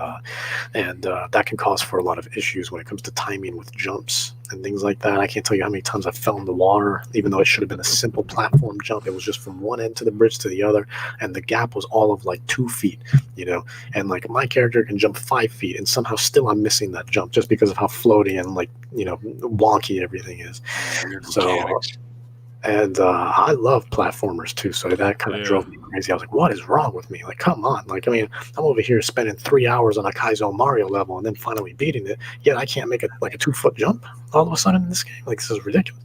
that can cause for a lot of issues when it comes to timing with jumps and things like that. I can't tell you how many times I fell in the water, even though it should have been a simple platform jump. It was just from one end to the bridge to the other, and the gap was all of like 2 feet, you know, and like my character can jump 5 feet, and somehow still I'm missing that jump just because of how floaty and, like, you know, wonky everything is. So, and I love platformers too, so that kind of drove me crazy. I was like, what is wrong with me? Like, come on. Like, I mean, I'm over here spending 3 hours on a Kaizo Mario level and then finally beating it, yet I can't make a 2-foot jump all of a sudden in this game. Like, this is ridiculous.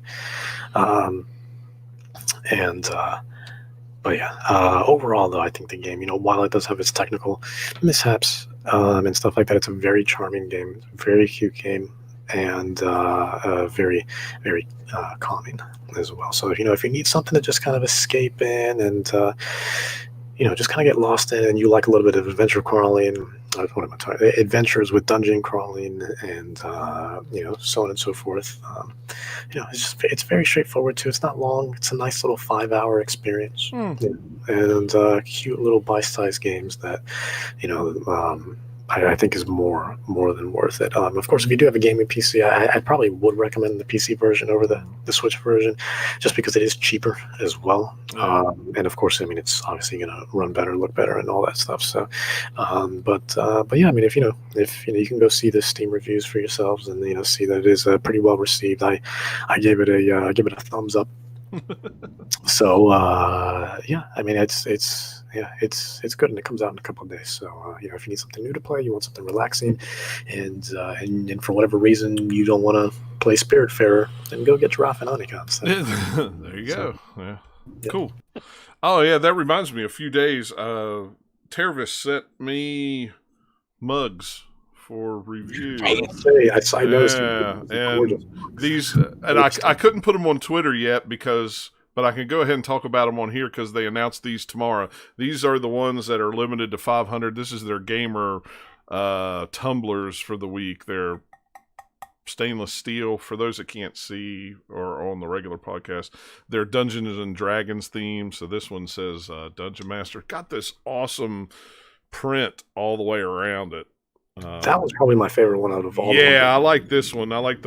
But yeah, overall, though, I think the game, you know, while it does have its technical mishaps and stuff like that, it's a very charming game, very cute game, and very, very calming as well. So, you know, if you need something to just kind of escape in and, you know, just kind of get lost in, and you like a little bit of adventure crawling, what am I talking? Adventures with dungeon crawling and, you know, so on and so forth. You know, it's very straightforward too. It's not long. It's a nice little 5-hour experience, and cute little bite-sized games that, you know, I think is more than worth it. Of course, if you do have a gaming PC, I probably would recommend the PC version over the Switch version, just because it is cheaper as well. And of course, I mean, it's obviously going to run better, look better, and all that stuff. So, but yeah, I mean, if you know, you can go see the Steam reviews for yourselves, and, you know, see that it is pretty well received. I give it a thumbs up. So yeah, I mean, it's good, and it comes out in a couple of days. So you know, if you need something new to play, you want something relaxing, and for whatever reason you don't want to play Spiritfarer, then go get Giraffe and Onycon. So, there you go. Yeah. Cool. Oh yeah, that reminds me. A few days, Tervis sent me mugs for review. I noticed. And these, and I couldn't put them on Twitter yet but I can go ahead and talk about them on here because they announced these tomorrow. These are the ones that are limited to 500. This is their gamer tumblers for the week. They're stainless steel. For those that can't see or on the regular podcast, they're Dungeons and Dragons themed. So this one says Dungeon Master. Got this awesome print all the way around it. That was probably my favorite one out of all. Yeah, I like this one. I like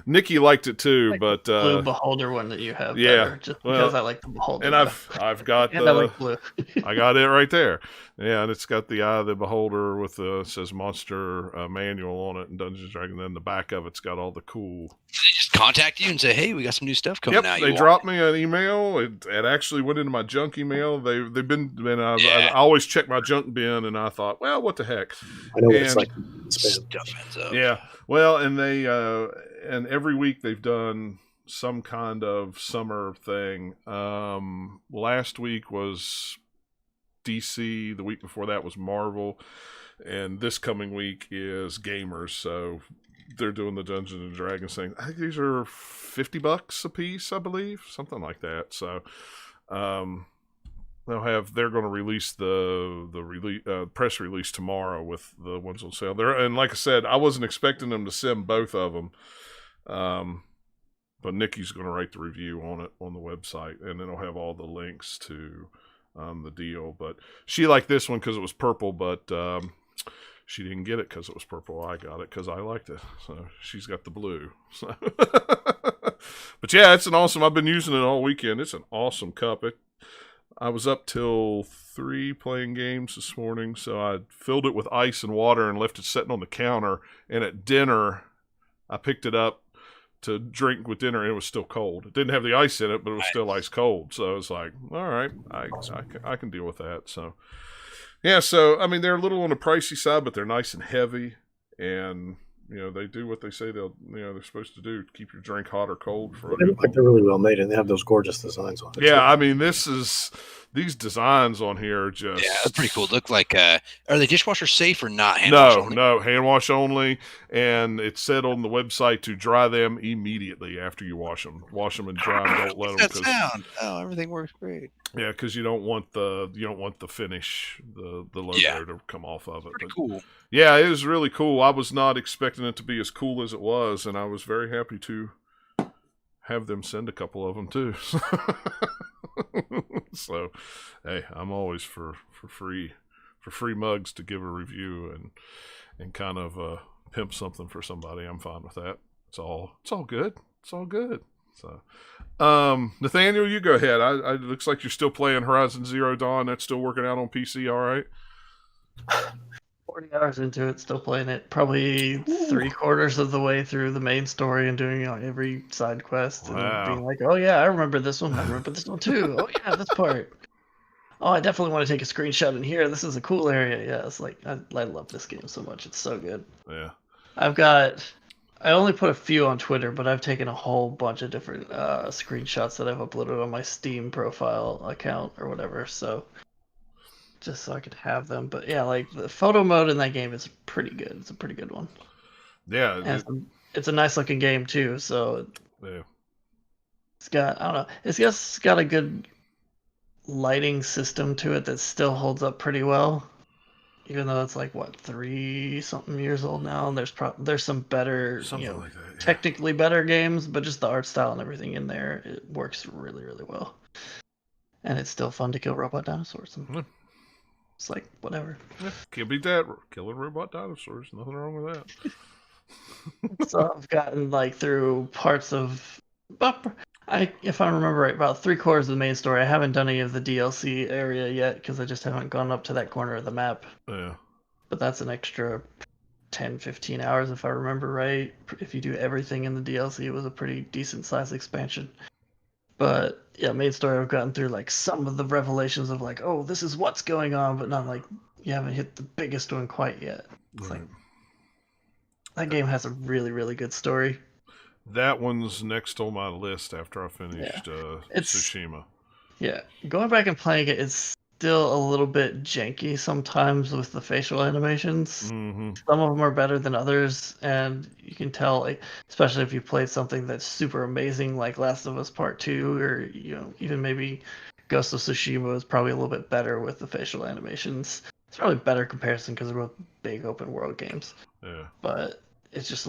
Nikki liked it too, like but the blue beholder one that you have. Yeah, better, just because I like the beholder. And I've got and I like blue. I got it right there. Yeah, and it's got the Eye of the Beholder with it says Monster Manual on it and Dungeons and Dragons. And then the back of it's got all the cool. They just contact you and say, "Hey, we got some new stuff coming out." They dropped me an email. It actually went into my junk email. They've been. I always check my junk bin, and I thought, well, what the heck? I know what it's like. Stuff ends up. Yeah. Well, and they and every week they've done some kind of summer thing. Last week was DC. The week before that was Marvel, and this coming week is gamers. So they're doing the Dungeons and Dragons thing. I think these are $50 a piece, I believe, something like that. So they're going to release the press release tomorrow with the ones on sale there. And like I said, I wasn't expecting them to send both of them. But Nikki's going to write the review on it on the website, and it'll have all the links to the deal. But she liked this one because it was purple, but she didn't get it because it was purple. I got it because I liked it. So she's got the blue. So but yeah, it's an awesome. I've been using it all weekend. It's an awesome cup. I was up till 3 playing games this morning, so I filled it with ice and water and left it sitting on the counter. And at dinner, I picked it up to drink with dinner, and it was still cold. It didn't have the ice in it, but it was still ice cold. So I was like, all right, I can deal with that. So yeah, so I mean, they're a little on the pricey side, but they're nice and heavy, and they do what they say they're supposed to do: keep your drink hot or cold. They look like they're really well made, and they have those gorgeous designs on it. Yeah, I mean, these designs on here are just that's pretty cool. Look like are they dishwasher safe or not? No, hand wash only, and it said on the website to dry them immediately after you wash them. Wash them and dry them. Don't let them. Oh, everything works great. Yeah, because you don't want the finish, the logo to come off of it. Pretty cool. Yeah, it is really cool. I was not expecting it to be as cool as it was, and I was very happy to have them send a couple of them too. So, hey, I'm always for free mugs to give a review and kind of pimp something for somebody. I'm fine with that. It's all good. It's all good. So, Nathaniel, you go ahead. It looks like you're still playing Horizon Zero Dawn. That's still working out on PC, all right? 40 hours into it, still playing it. Probably 3/4 of the way through the main story and doing every side quest and being like, oh yeah, I remember this one. I remember this one too. Oh yeah, this part. Oh, I definitely want to take a screenshot in here. This is a cool area. Yeah, it's like I love this game so much. It's so good. Yeah. I only put a few on Twitter, but I've taken a whole bunch of different screenshots that I've uploaded on my Steam profile account or whatever. So just so I could have them. But yeah, like the photo mode in that game is pretty good. It's a pretty good one. Yeah. And it's a nice looking game too. So yeah. It's got, I don't know, it's got a good lighting system to it that still holds up pretty well. Even though it's like 30-something years old now, and there's some better, like that, yeah. Technically better games, but just the art style and everything in there, it works really, really well. And it's still fun to kill robot dinosaurs. And it's like whatever. Yeah, can't beat that. Killing robot dinosaurs, nothing wrong with that. So I've gotten through parts of, if I remember right, about 3/4 of the main story. I haven't done any of the DLC area yet because I just haven't gone up to that corner of the map. Yeah. But that's an extra 10-15 hours if I remember right. If you do everything in the DLC, it was a pretty decent sized expansion. But yeah, main story, I've gotten through some of the revelations of oh, this is what's going on, but not you haven't hit the biggest one quite yet. It's that game has a really, really good story. That one's next on my list after I finished Tsushima. Yeah, going back and playing it, it's still a little bit janky sometimes with the facial animations. Mm-hmm. Some of them are better than others, and you can tell, especially if you played something that's super amazing like Last of Us Part 2, or even maybe Ghost of Tsushima is probably a little bit better with the facial animations. It's probably a better comparison because they're both big open world games. Yeah. But it's just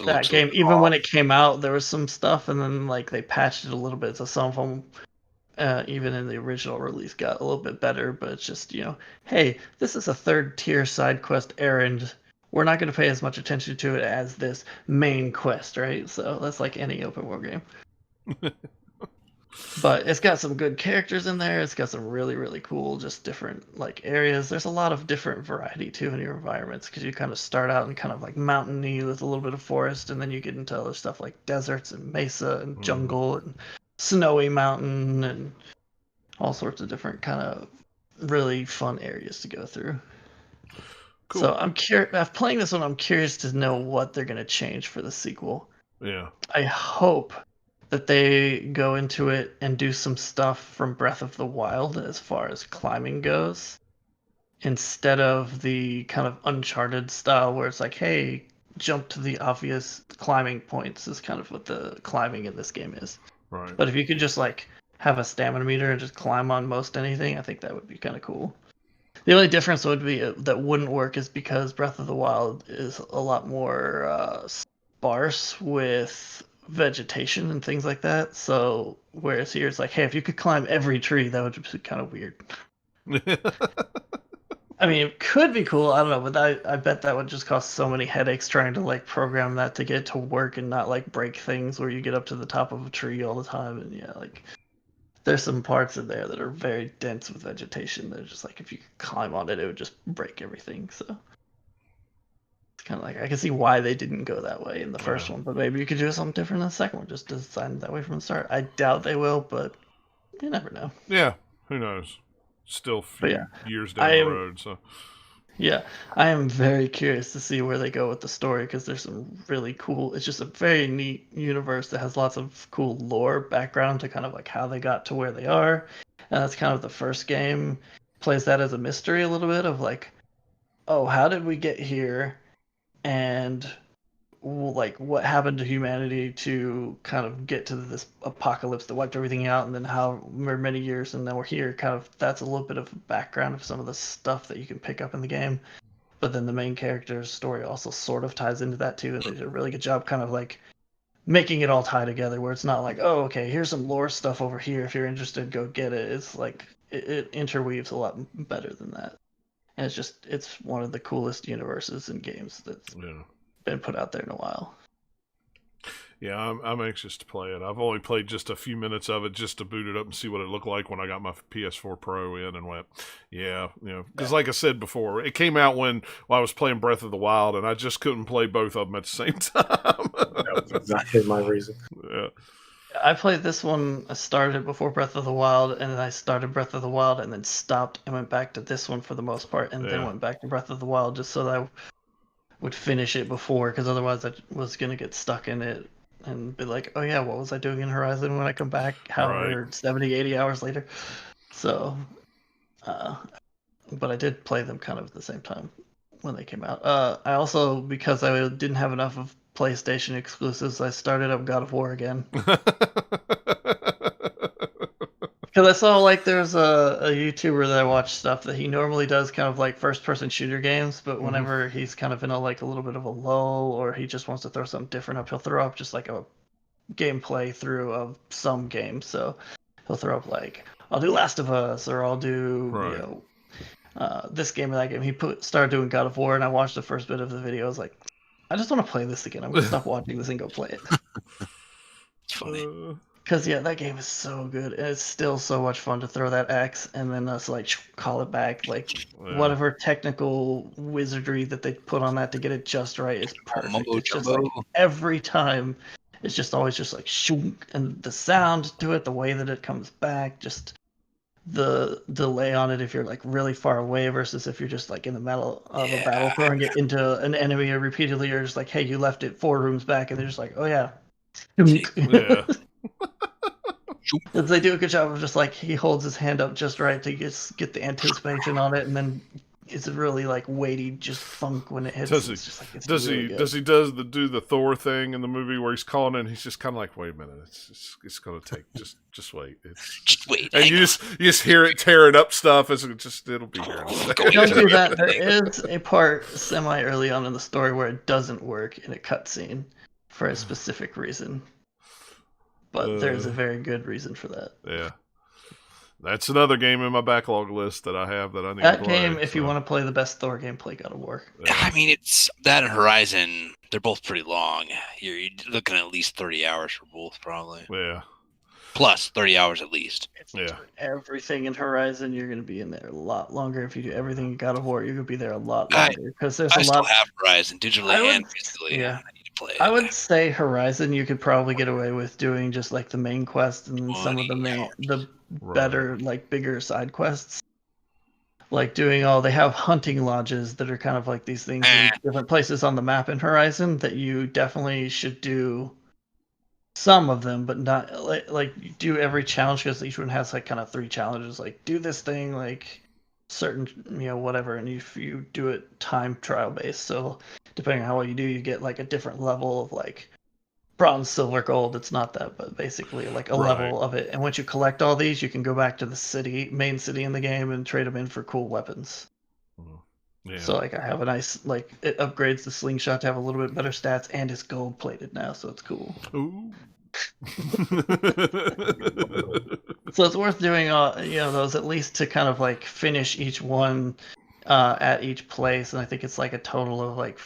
that game, even when it came out, there was some stuff, and then they patched it a little bit. So some of them, even in the original release, got a little bit better. But it's just hey, this is a 3rd-tier side quest errand. We're not going to pay as much attention to it as this main quest, right? So that's like any open world game. But it's got some good characters in there. It's got some really, really cool, just different like areas. There's a lot of different variety too in your environments because you kind of start out in kind of like mountainy with a little bit of forest, and then you get into other stuff like deserts and mesa and jungle and snowy mountain and all sorts of different kind of really fun areas to go through. Cool. So I'm curious. After playing this one, I'm curious to know what they're going to change for the sequel. Yeah. I hope that they go into it and do some stuff from Breath of the Wild as far as climbing goes, instead of the kind of Uncharted style where it's like, hey, jump to the obvious climbing points is kind of what the climbing in this game is. Right. But if you could just like have a stamina meter and just climb on most anything, I think that would be kind of cool. The only difference would be that wouldn't work is because Breath of the Wild is a lot more sparse with vegetation and things like that. So whereas here it's like, hey, if you could climb every tree, that would be kind of weird. I mean, it could be cool. I don't know, but I bet that would just cost so many headaches trying to like program that to get to work and not like break things where you get up to the top of a tree all the time. And yeah, like there's some parts in there that are very dense with vegetation. They're just like if you could climb on it, it would just break everything. So it's kind of like I can see why they didn't go that way in the first one, but maybe you could do something different in the second one. Just design that way from the start. I doubt they will, but you never know. Yeah, who knows? Still a few years down the road, so. Yeah, I am very curious to see where they go with the story because there's some really cool. It's just a very neat universe that has lots of cool lore background to kind of like how they got to where they are, and that's kind of the first game plays that as a mystery a little bit of like, oh, how did we get here, and like what happened to humanity to kind of get to this apocalypse that wiped everything out, and then how many years and then we're here. Kind of that's a little bit of background of some of the stuff that you can pick up in the game, but then the main character's story also sort of ties into that too, and they did a really good job kind of like making it all tie together where it's not like, oh, okay, here's some lore stuff over here, if you're interested go get it. It's like it interweaves a lot better than that, and it's one of the coolest universes in games that's been put out there in a while. Yeah, I'm anxious to play it. I've only played just a few minutes of it just to boot it up and see what it looked like when I got my PS4 Pro in and went, because like I said before, it came out when I was playing Breath of the Wild and I just couldn't play both of them at the same time. That's exactly my reason. Yeah. I played this one. I started before Breath of the Wild, and then I started Breath of the Wild, and then stopped and went back to this one for the most part, and then went back to Breath of the Wild just so that I would finish it before, because otherwise I was going to get stuck in it and be like, oh yeah, what was I doing in Horizon when I come back, however, 70, 80 hours later. So, but I did play them kind of at the same time when they came out. I also, because I didn't have enough of PlayStation exclusives, I started up God of War again. Because I saw like there's a YouTuber that I watch stuff that he normally does kind of like first person shooter games, but whenever he's kind of in a like a little bit of a lull or he just wants to throw something different up, he'll throw up just like a gameplay through of some game. So he'll throw up like, I'll do Last of Us, or I'll do this game or that game. He started doing God of War, and I watched the first bit of the video. I was like, I just want to play this again. I'm gonna stop watching this and go play it. It's funny. Because, yeah, that game is so good. And it's still so much fun to throw that axe and then us, like, call it back. Like, whatever technical wizardry that they put on that to get it just right is perfect. It's just like, every time, it's just always just like, shoom. And the sound to it, the way that it comes back, just the delay on it if you're, like, really far away versus if you're just, like, in the middle of a battle throwing it into an enemy repeatedly. You're just like, hey, you left it 4 rooms back. And they're just like, oh, yeah. Yeah. They do a good job of just like he holds his hand up just right to just get the anticipation on it, and then it's really like weighty, just funk when it hits. Does he do the Thor thing in the movie where he's calling and he's just kind of like, wait a minute, it's gonna take just wait, just wait, and you just hear it tearing up stuff. It'll be here. Don't do that. There is a part semi early on in the story where it doesn't work in a cutscene for a specific reason. But there's a very good reason for that. Yeah. That's another game in my backlog list that I have that I need to play. That game, if you want to play the best Thor game, play God of War. Yeah. I mean, it's that and Horizon, they're both pretty long. You're looking at least 30 hours for both, probably. Yeah. plus 30 hours at least. Everything in Horizon, you're going to be in there a lot longer. If you do everything in God of War, you're going to be there a lot longer because there's a lot. I still have Horizon digitally and physically. Yeah, I need to play it. I would say Horizon, you could probably get away with doing just like the main quest and then some of the better, like bigger side quests. Like doing they have hunting lodges that are kind of like these things in different places on the map in Horizon that you definitely should do some of them, but not like do every challenge because each one has like kind of 3 challenges, like do this thing, like certain, whatever. And if you do it time trial based, so depending on how well you do, you get like a different level of like bronze, silver, gold. It's not that, but basically like a level of it. And once you collect all these, you can go back to the main city in the game and trade them in for cool weapons. Yeah. So like I have a nice, like it upgrades the slingshot to have a little bit better stats, and it's gold plated now, so it's cool. Ooh. So it's worth doing those at least to kind of like finish each one at each place. And I think it's like a total of like,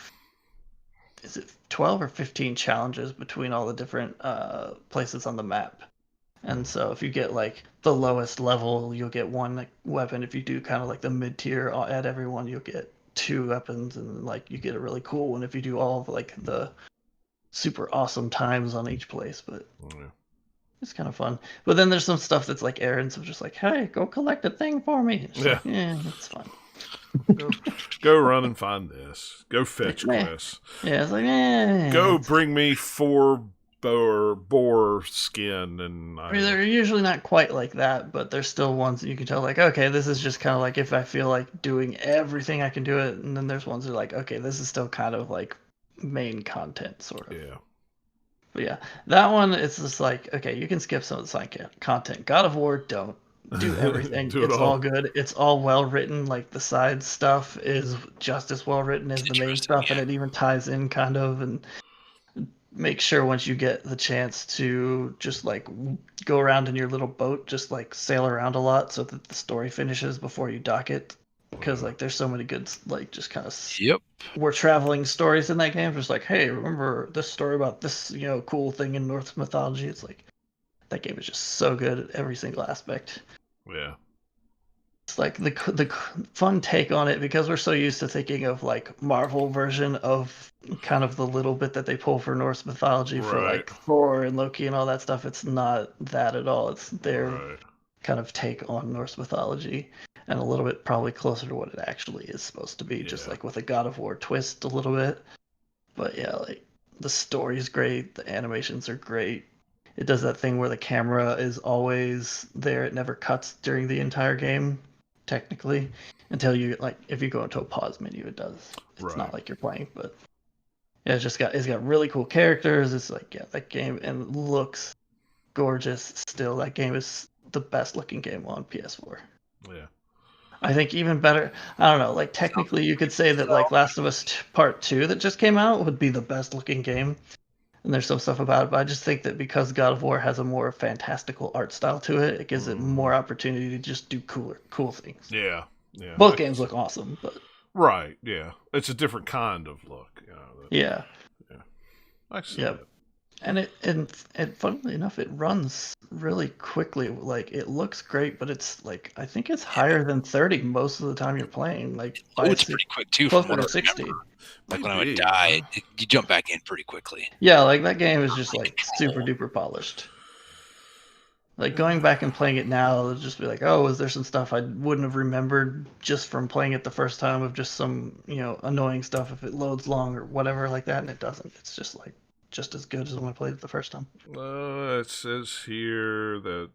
is it 12 or 15 challenges between all the different places on the map. And so if you get like the lowest level, you'll get 1 weapon. If you do kind of like the mid tier at every one, you'll get 2 weapons, and like you get a really cool one if you do all of like the super awesome times on each place. But it's kind of fun. But then there's some stuff that's like errands of just like, hey, go collect a thing for me. It's like, that's fun. Go run and find this. Go fetch quests. Yeah, it's like, go bring me 4 boar skin. And they're usually not quite like that, but there's still ones that you can tell, like, okay, this is just kind of like if I feel like doing everything I can do it. And then there's ones that are like, okay, this is still kind of like main content sort of. Yeah. But yeah, that one, it's just like, okay, you can skip some of the side content. God of War, don't do everything. It's all good. It's all well written. Like the side stuff is just as well written as the main stuff, and it even ties in kind of. And make sure once you get the chance to just like go around in your little boat, just like sail around a lot so that the story finishes before you dock it. Because like there's so many good like just kind of we're traveling stories in that game. Just like, hey, remember this story about this cool thing in Norse mythology? It's like that game is just so good at every single aspect. Yeah, it's like the fun take on it, because we're so used to thinking of like Marvel version of kind of the little bit that they pull for Norse mythology for like Thor and Loki and all that stuff. It's not that at all. It's their kind of take on Norse mythology. And a little bit probably closer to what it actually is supposed to be, just like with a God of War twist a little bit. But yeah, like the story's great, the animations are great. It does that thing where the camera is always there; it never cuts during the entire game, technically, until you like if you go into a pause menu, it does. It's not like you're playing, but yeah, it's got really cool characters. It's like that game and looks gorgeous. Still, that game is the best looking game on PS4. Yeah. I think even better, I don't know, like technically you could say that like Last of Us Part 2 that just came out would be the best looking game. And there's some stuff about it, but I just think that because God of War has a more fantastical art style to it, it gives it more opportunity to just do cool things. Yeah. Both games look awesome, but yeah. It's a different kind of look. Yeah. I see it. And it funnily enough, it runs really quickly. Like it looks great, but it's like I think it's higher than 30 most of the time you're playing. Like it's pretty quick too. Closer to 60. Like when I would die, you jump back in pretty quickly. Yeah, like that game is just like super duper polished. Like going back and playing it now, it'll just be like, oh, is there some stuff I wouldn't have remembered just from playing it the first time of just some annoying stuff if it loads long or whatever like that, and it doesn't. It's just like just as good as when I played it the first time. It says here that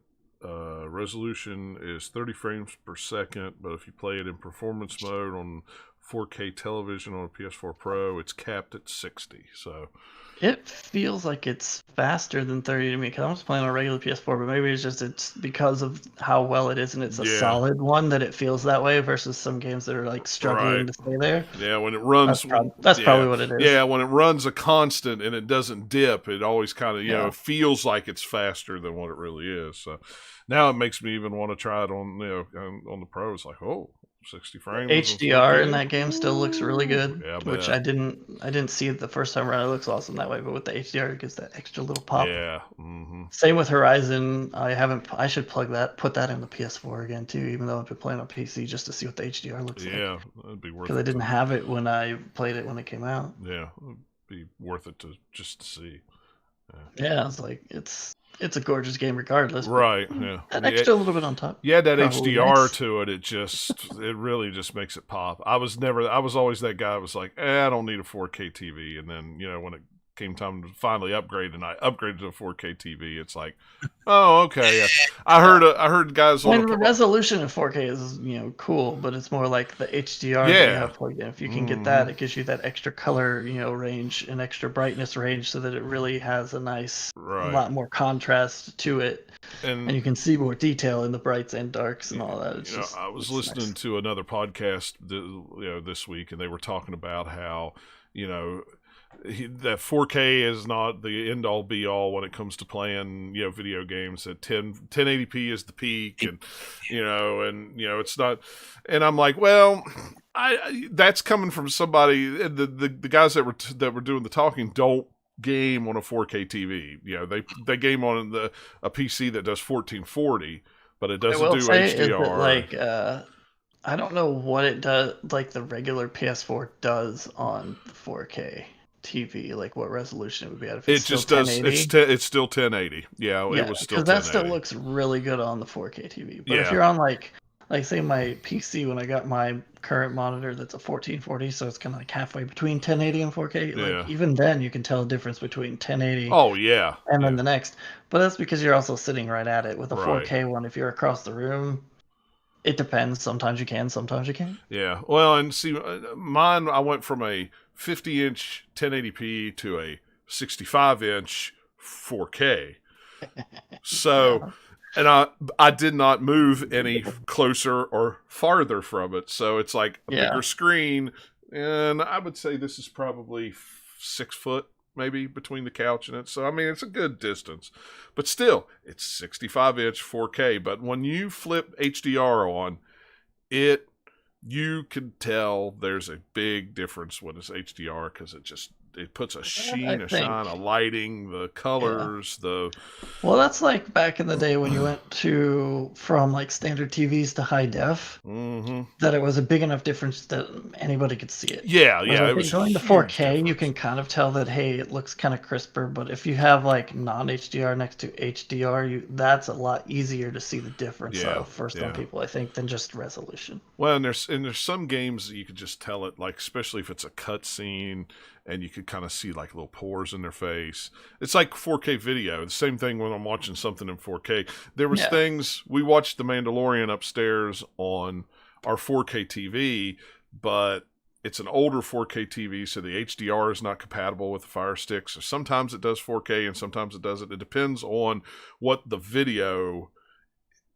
resolution is 30 frames per second, but if you play it in performance mode on 4K television on a PS4 Pro, it's capped at 60. So it feels like it's faster than 30 to me because I'm just playing on a regular PS4, but maybe it's because of how well it is and it's a solid one that it feels that way versus some games that are like struggling to stay there. Yeah, when it runs, that's probably what it is. Yeah, when it runs a constant and it doesn't dip, it always kind of feels like it's faster than what it really is. So now it makes me even want to try it on on the Pro. It's like, oh, 60 frames. HDR in that game still looks really good, yeah, which I didn't see it the first time around. It looks awesome that way, but with the HDR, it gives that extra little pop. Yeah. Same with Horizon. I should put that in the PS4 again too, even though I've been playing on PC just to see what the HDR looks like. Yeah, that'd be worth it. Because I didn't have it when I played it when it came out. Yeah, it'd be worth it to just see. Yeah, it's like it's a gorgeous game regardless. Right, yeah. That extra little bit on top. Yeah, that HDR to it, it really just makes it pop. I was always that guy who was like, I don't need a 4K TV. And then, when it came time to finally upgrade, and I upgraded to a 4K TV, it's like, oh, okay. Yeah. I heard guys the resolution of 4K is, cool, but it's more like the HDR that you have plugged in. If you can get that, it gives you that extra color, range and extra brightness range so that it really has a nice, a lot more contrast to it. And you can see more detail in the brights and darks and all that. I was listening to another podcast, this week, and they were talking about how, that 4K is not the end all be all when it comes to playing, video games. That 1080p is the peak, and it's not. And I'm like, well, that's coming from somebody. The guys that were doing the talking don't game on a 4K TV. They game on a PC that does 1440, but it doesn't do HDR. I don't know what it does. Like the regular PS4 does on 4K. TV, like what resolution it would be at. If it's just still does. It's still 1080. Yeah, it was still 1080. Because that still looks really good on the 4K TV. But if you're on like say my PC, when I got my current monitor, that's a 1440, so it's kind of like halfway between 1080 and 4K. Like even then, you can tell the difference between 1080. Oh yeah. And then the next, but that's because you're also sitting right at it. With a 4K one, if you're across the room, it depends. Sometimes you can, sometimes you can't. Yeah. Well, and see, mine, I went from a 50-inch 1080p to a 65-inch 4K. So, and I did not move any closer or farther from it. So it's like a bigger screen, and I would say this is probably 6 foot maybe between the couch and it. So, I mean, it's a good distance. But still, it's 65-inch 4K. But when you flip HDR on, you can tell there's a big difference when it's HDR, because it puts a sheen, a shine, a lighting, the colors, Well, that's like back in the day when you went from like standard TVs to high def, that it was a big enough difference that anybody could see it. Yeah. It was going to 4K, you can kind of tell that, hey, it looks kind of crisper, but if you have like non-HDR next to HDR, that's a lot easier to see the difference for some people, I think, than just resolution. Well, and there's some games that you could just tell it, like especially if it's a cutscene, and you could kind of see like little pores in their face. It's like 4K video. The same thing when I'm watching something in 4K. There was things, we watched The Mandalorian upstairs on our 4K TV, but it's an older 4K TV, so the HDR is not compatible with the Fire Stick. So sometimes it does 4K and sometimes it doesn't. It depends on what the video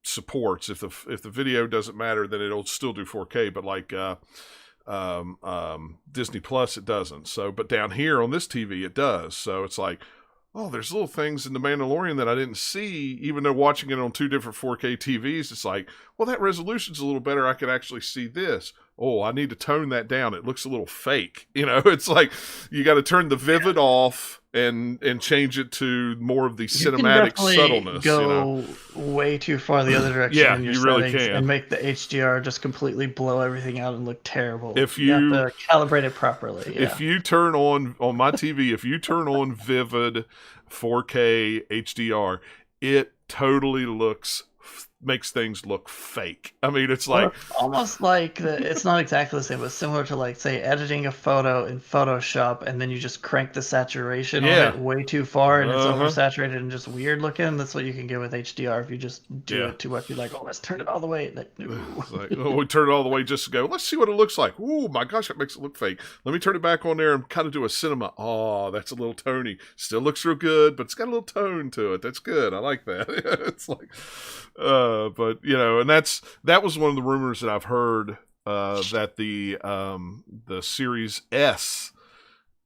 supports. If the video doesn't matter, then it'll still do 4K, but like Disney Plus, it doesn't. So, but down here on this TV, it does. So it's like, oh, there's little things in The Mandalorian that I didn't see, even though watching it on two different 4K TVs. It's like, well, that resolution's a little better. I could actually see this. Oh, I need to tone that down. It looks a little fake. It's like you got to turn the vivid off and change it to more of the cinematic subtleness. Go way too far the other direction. Yeah, in your you really settings can, and make the HDR just completely blow everything out and look terrible. If you have to calibrate it properly. Yeah. If you turn on my TV, if you turn on vivid 4K HDR, it totally makes things look fake. I mean, it's like almost like it's not exactly the same, but similar to like, say, editing a photo in Photoshop and then you just crank the saturation on it way too far and it's oversaturated and just weird looking. That's what you can get with HDR if you just do it too much. You're like, oh, let's turn it all the way. Like, no. We turn it all the way just to go, let's see what it looks like. Ooh, my gosh, that makes it look fake. Let me turn it back on there and kind of do a cinema. Oh, that's a little tony. Still looks real good, but it's got a little tone to it. That's good. I like that. It's like, but and that was one of the rumors that I've heard, that the Series S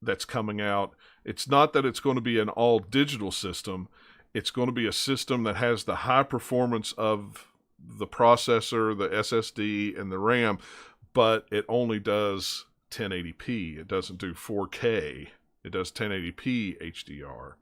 that's coming out, it's not that it's going to be an all digital system. It's going to be a system that has the high performance of the processor, the SSD, and the RAM, but it only does 1080p. It doesn't do 4K. It does 1080p HDR.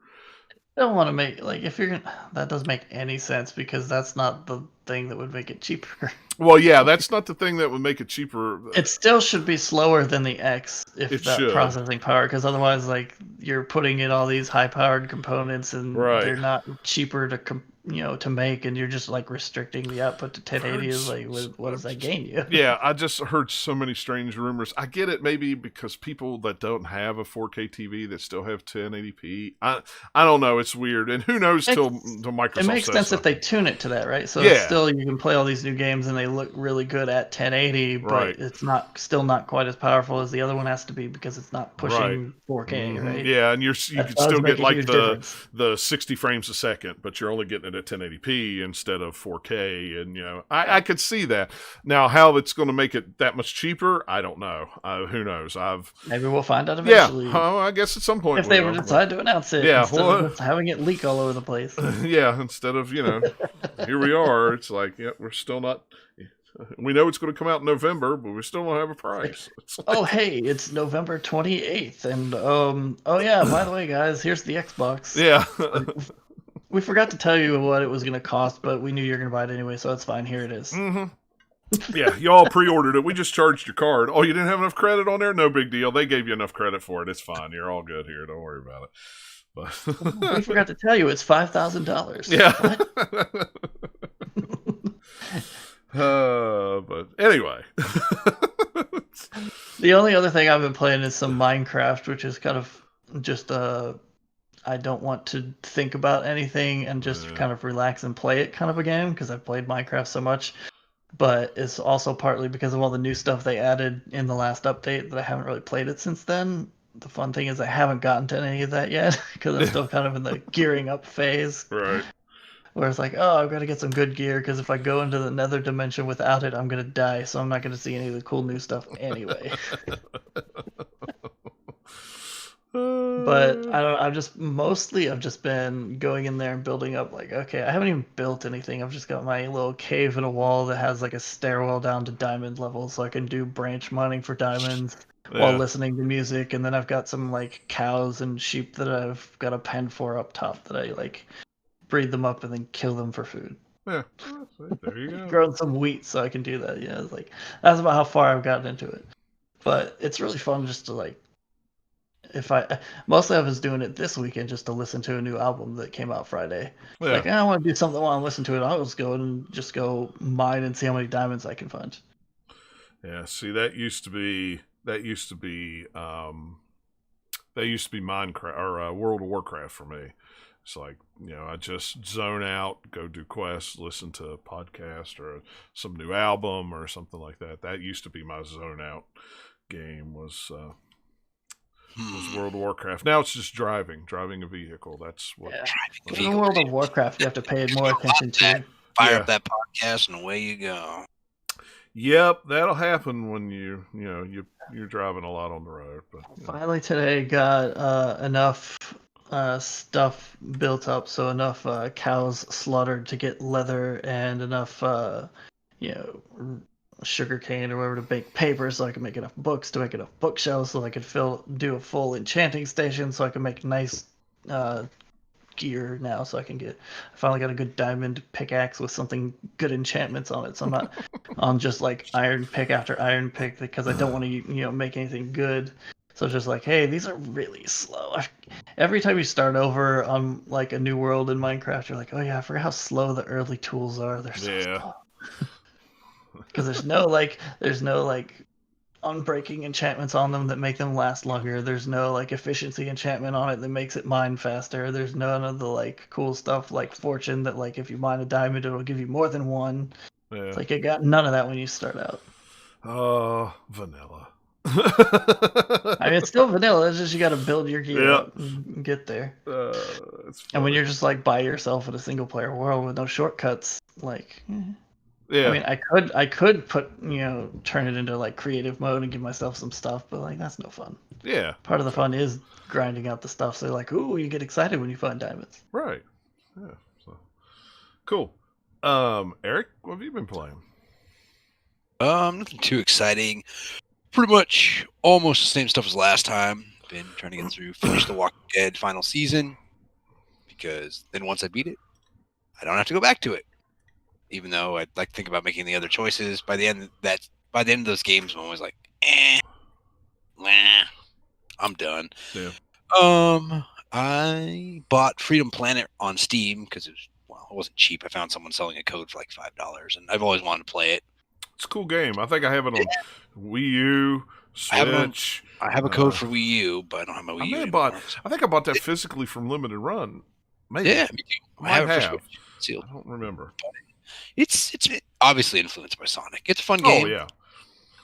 I don't want to make, like, if you're gonna, that doesn't make any sense because that's not the thing that would make it cheaper. Well, yeah, that's not the thing that would make it cheaper. It still should be slower than the X if It that should. processing power, because otherwise, like, you're putting in all these high-powered components and they're not cheaper to make, and you're just like restricting the output to 1080. Is like, what does that gain you? Yeah, I just heard so many strange rumors. I get it, maybe because people that don't have a 4K TV that still have 1080p. I don't know. It's weird, and who knows till Microsoft. It makes sense if they tune it to that, right? So it's still, you can play all these new games and they look really good at 1080, but it's still not quite as powerful as the other one has to be because it's not pushing 4K, right? Yeah, and you can still get like the 60 frames a second, but you're only getting it at 1080p instead of 4K, and I could see that. Now, how it's going to make it that much cheaper, I don't know. Who knows? Maybe we'll find out eventually. Yeah, I guess at some point if they ever decide to announce it. Yeah, instead of having it leak all over the place. Yeah, instead of here we are. It's like, we're still not. We know it's going to come out in November, but we still don't have a price. Oh, hey, it's November 28th, and oh yeah, by the way, guys, here's the Xbox. Yeah. We forgot to tell you what it was going to cost, but we knew you were going to buy it anyway, so that's fine. Here it is. Mm-hmm. Yeah, y'all pre-ordered it. We just charged your card. Oh, you didn't have enough credit on there? No big deal. They gave you enough credit for it. It's fine. You're all good here. Don't worry about it. But we forgot to tell you it's $5,000. Yeah. But anyway. The only other thing I've been playing is some Minecraft, which is kind of just I don't want to think about anything and just kind of relax and play it kind of a game because I've played Minecraft so much. But it's also partly because of all the new stuff they added in the last update that I haven't really played it since then. The fun thing is I haven't gotten to any of that yet because I'm still kind of in the gearing up phase. Right. Where it's like, oh, I've got to get some good gear because if I go into the nether dimension without it, I'm going to die. So I'm not going to see any of the cool new stuff anyway. But I've just been going in there and building up, like, okay, I haven't even built anything. I've just got my little cave in a wall that has like a stairwell down to diamond level so I can do branch mining for diamonds while listening to music. And then I've got some like cows and sheep that I've got a pen for up top that I like breed them up and then kill them for food. Yeah, there you go. Growing some wheat so I can do that. Yeah, it's like that's about how far I've gotten into it. But it's really fun just to like, mostly I was doing it this weekend just to listen to a new album that came out Friday. Yeah. Like, I want to do something while I'm listening to it. I'll just go mine and see how many diamonds I can find. Yeah, see, that used to be Minecraft or World of Warcraft for me. It's like, I just zone out, go do quests, listen to a podcast or some new album or something like that. That used to be my zone out game was World of Warcraft. Now it's just driving a vehicle. That's what. Yeah. In World of Warcraft, you have to pay more attention to. Fire up that podcast and away you go. Yep, that'll happen when you're driving a lot on the road. But finally today got enough stuff built up, so enough cows slaughtered to get leather and enough sugar cane or whatever to bake paper so I can make enough books to make enough bookshelves so I could do a full enchanting station so I can make nice gear now so I finally got a good diamond pickaxe with something good enchantments on it, so I'm not on just like iron pick after iron pick because I don't want to make anything good. So it's just like, hey, these are really slow. Every time you start over on like a new world in Minecraft, you're like, oh yeah, I forgot how slow the early tools are. They're so slow. Because there's no unbreaking enchantments on them that make them last longer. There's no like efficiency enchantment on it that makes it mine faster. There's none of the like cool stuff like fortune that like if you mine a diamond it'll give you more than one. Yeah. It's like you got none of that when you start out. Vanilla. I mean, it's still vanilla. It's just you got to build your gear up and get there. And when you're just like by yourself in a single player world with no shortcuts, like, I mean, I could put turn it into like creative mode and give myself some stuff, but like that's no fun. Yeah. Part of the fun is grinding out the stuff. So like, ooh, you get excited when you find diamonds. Right. Yeah. So cool. Eric, what have you been playing? Nothing too exciting. Pretty much almost the same stuff as last time. Been trying to get through, finish The Walking Dead final season, because then once I beat it, I don't have to go back to it. Even though I'd like to think about making the other choices, by the end of those games, I'm always like, I'm done. Yeah. I bought Freedom Planet on Steam because it wasn't cheap. I found someone selling a code for like $5, and I've always wanted to play it. It's a cool game. I think I have it on Wii U, Switch. I have a code for Wii U, but I don't have my Wii U anymore. I think I bought that physically from Limited Run. Maybe. Yeah, me too. I have it for Switch. Sealed. I don't remember. It's obviously influenced by Sonic. It's a fun game. Oh, yeah.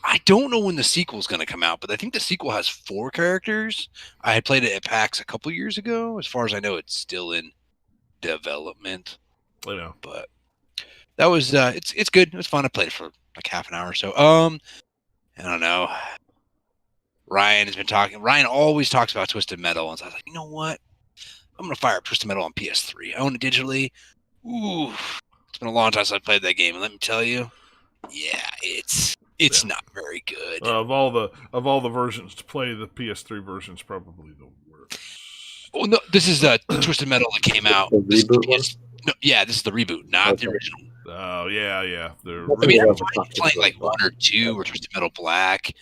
I don't know when the sequel's going to come out, but I think the sequel has 4 characters. I had played it at PAX a couple years ago. As far as I know, it's still in development. I know. But that was it's good. It was fun. I played it for like half an hour or so. I don't know. Ryan has been talking. Ryan always talks about Twisted Metal, and so I was like, you know what? I'm gonna fire up Twisted Metal on PS3. I own it digitally. Ooh, it's been a long time since I played that game, and let me tell you, yeah, it's not very good. Of all the versions to play, the PS3 version is probably the worst. Oh no, this is the Twisted Metal that came out. The reboot one? No, yeah, this is the reboot, not the original. Oh yeah. I mean, I'm playing like 1 or 2 or Twisted Metal Black.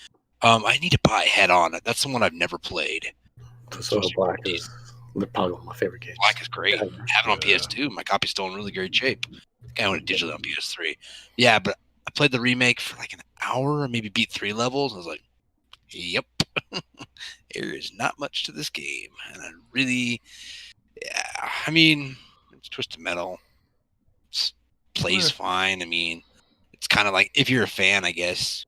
I need to buy Head On. That's the one I've never played. Twisted Metal Black is probably one of my favorite games. Black is great. I have it on PS2. My copy's still in really great shape. I own it digitally on PS3. Yeah, but I played the remake for like an hour and maybe beat 3 levels. I was like, yep. There is not much to this game. And I really, yeah, I mean, it's Twisted Metal. It plays fine. I mean, it's kind of like, if you're a fan, I guess,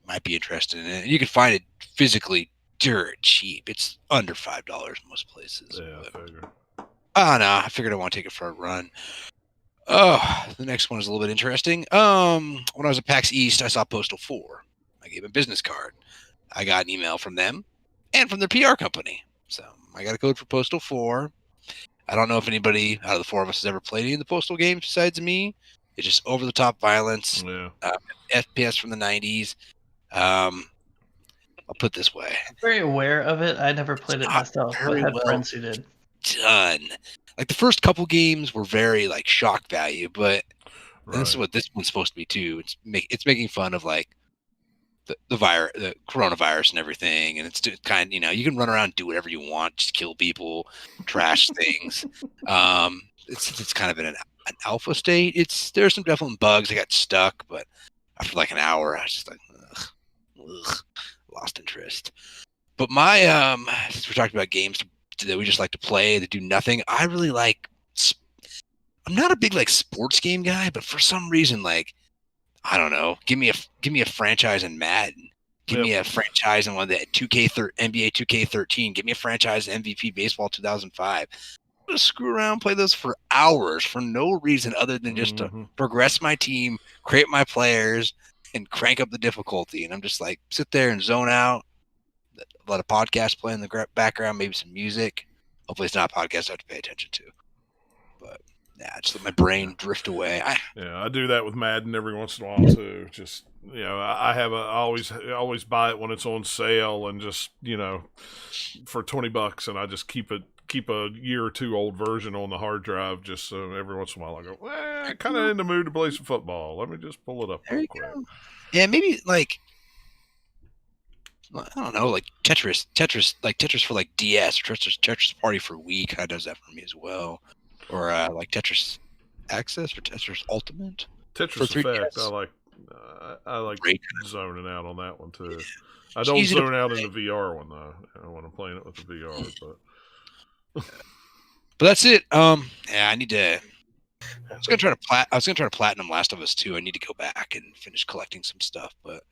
might be interested in it. And you can find it physically dirt cheap. It's under $5 in most places. Yeah, I figure. Oh, no, I figured I want to take it for a run. Oh, the next one is a little bit interesting. When I was at PAX East, I saw Postal 4. I gave a business card. I got an email from them and from their PR company. So I got a code for Postal 4. I don't know if anybody out of the 4 of us has ever played any of the Postal games besides me. It's just over-the-top violence. Yeah. FPS from the 90s. I'll put it this way. I'm very aware of it. I never played it myself, but I had friends who did. Done. Like the first couple games were very like shock value, but this is what this one's supposed to be too. It's making fun of like the virus, the coronavirus, and everything, and it's kind of, you can run around and do whatever you want, just kill people, trash things. It's kind of in an alpha state. There's some definite bugs. I got stuck, but after like an hour, I was just like, ugh, lost interest. But my since we're talking about games that we just like to play that do nothing, I really like. I'm not a big like sports game guy, but for some reason, like, I don't know, give me a franchise in Madden, give me a franchise in one of the NBA 2K13, give me a franchise in MVP Baseball 2005. I'm gonna screw around, play those for hours for no reason other than just to progress my team, create my players, and crank up the difficulty. And I'm just like, sit there and zone out. Let a podcast play in the background, maybe some music. Hopefully it's not a podcast I have to pay attention to. But yeah, just let my brain drift away. I do that with Madden every once in a while too. Just I always buy it when it's on sale, and just for $20, and I just keep a year or 2 old version on the hard drive, just so every once in a while I go, kind of in the mood to play some football. Let me just pull it up real quick. Yeah, maybe like, I don't know, like Tetris for like DS, or Tetris Party for Wii kind of does that for me as well. Or like Tetris Access or Tetris Ultimate. Tetris Effect, I like zoning out on that one too. I don't zone out in the VR one though. When I'm playing it with the VR, but that's it. Yeah, I need to. I was gonna try to platinum Last of Us 2. I need to go back and finish collecting some stuff, but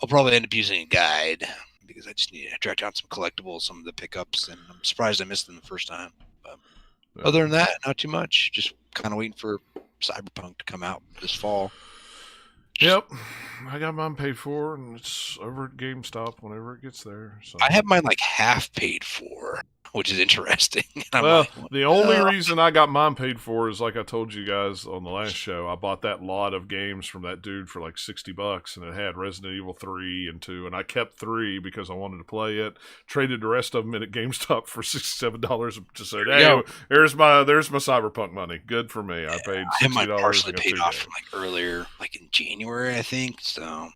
I'll probably end up using a guide because I just need to track down some collectibles, some of the pickups, and I'm surprised I missed them the first time. But other than that, not too much. Just kind of waiting for Cyberpunk to come out this fall. Yep, I got mine paid for, and it's over at GameStop whenever it gets there. So. I have mine like half paid for. which is interesting. Well, the only reason I got mine paid for is, like I told you guys on the last show, I bought that lot of games from that dude for like $60, and it had Resident Evil 3 and 2, and I kept 3 because I wanted to play it. Traded the rest of them in at GameStop for $67 and just said, "Hey, there's my Cyberpunk money. Good for me. I paid $60." I might partially paid off from like earlier, like in January, I think. So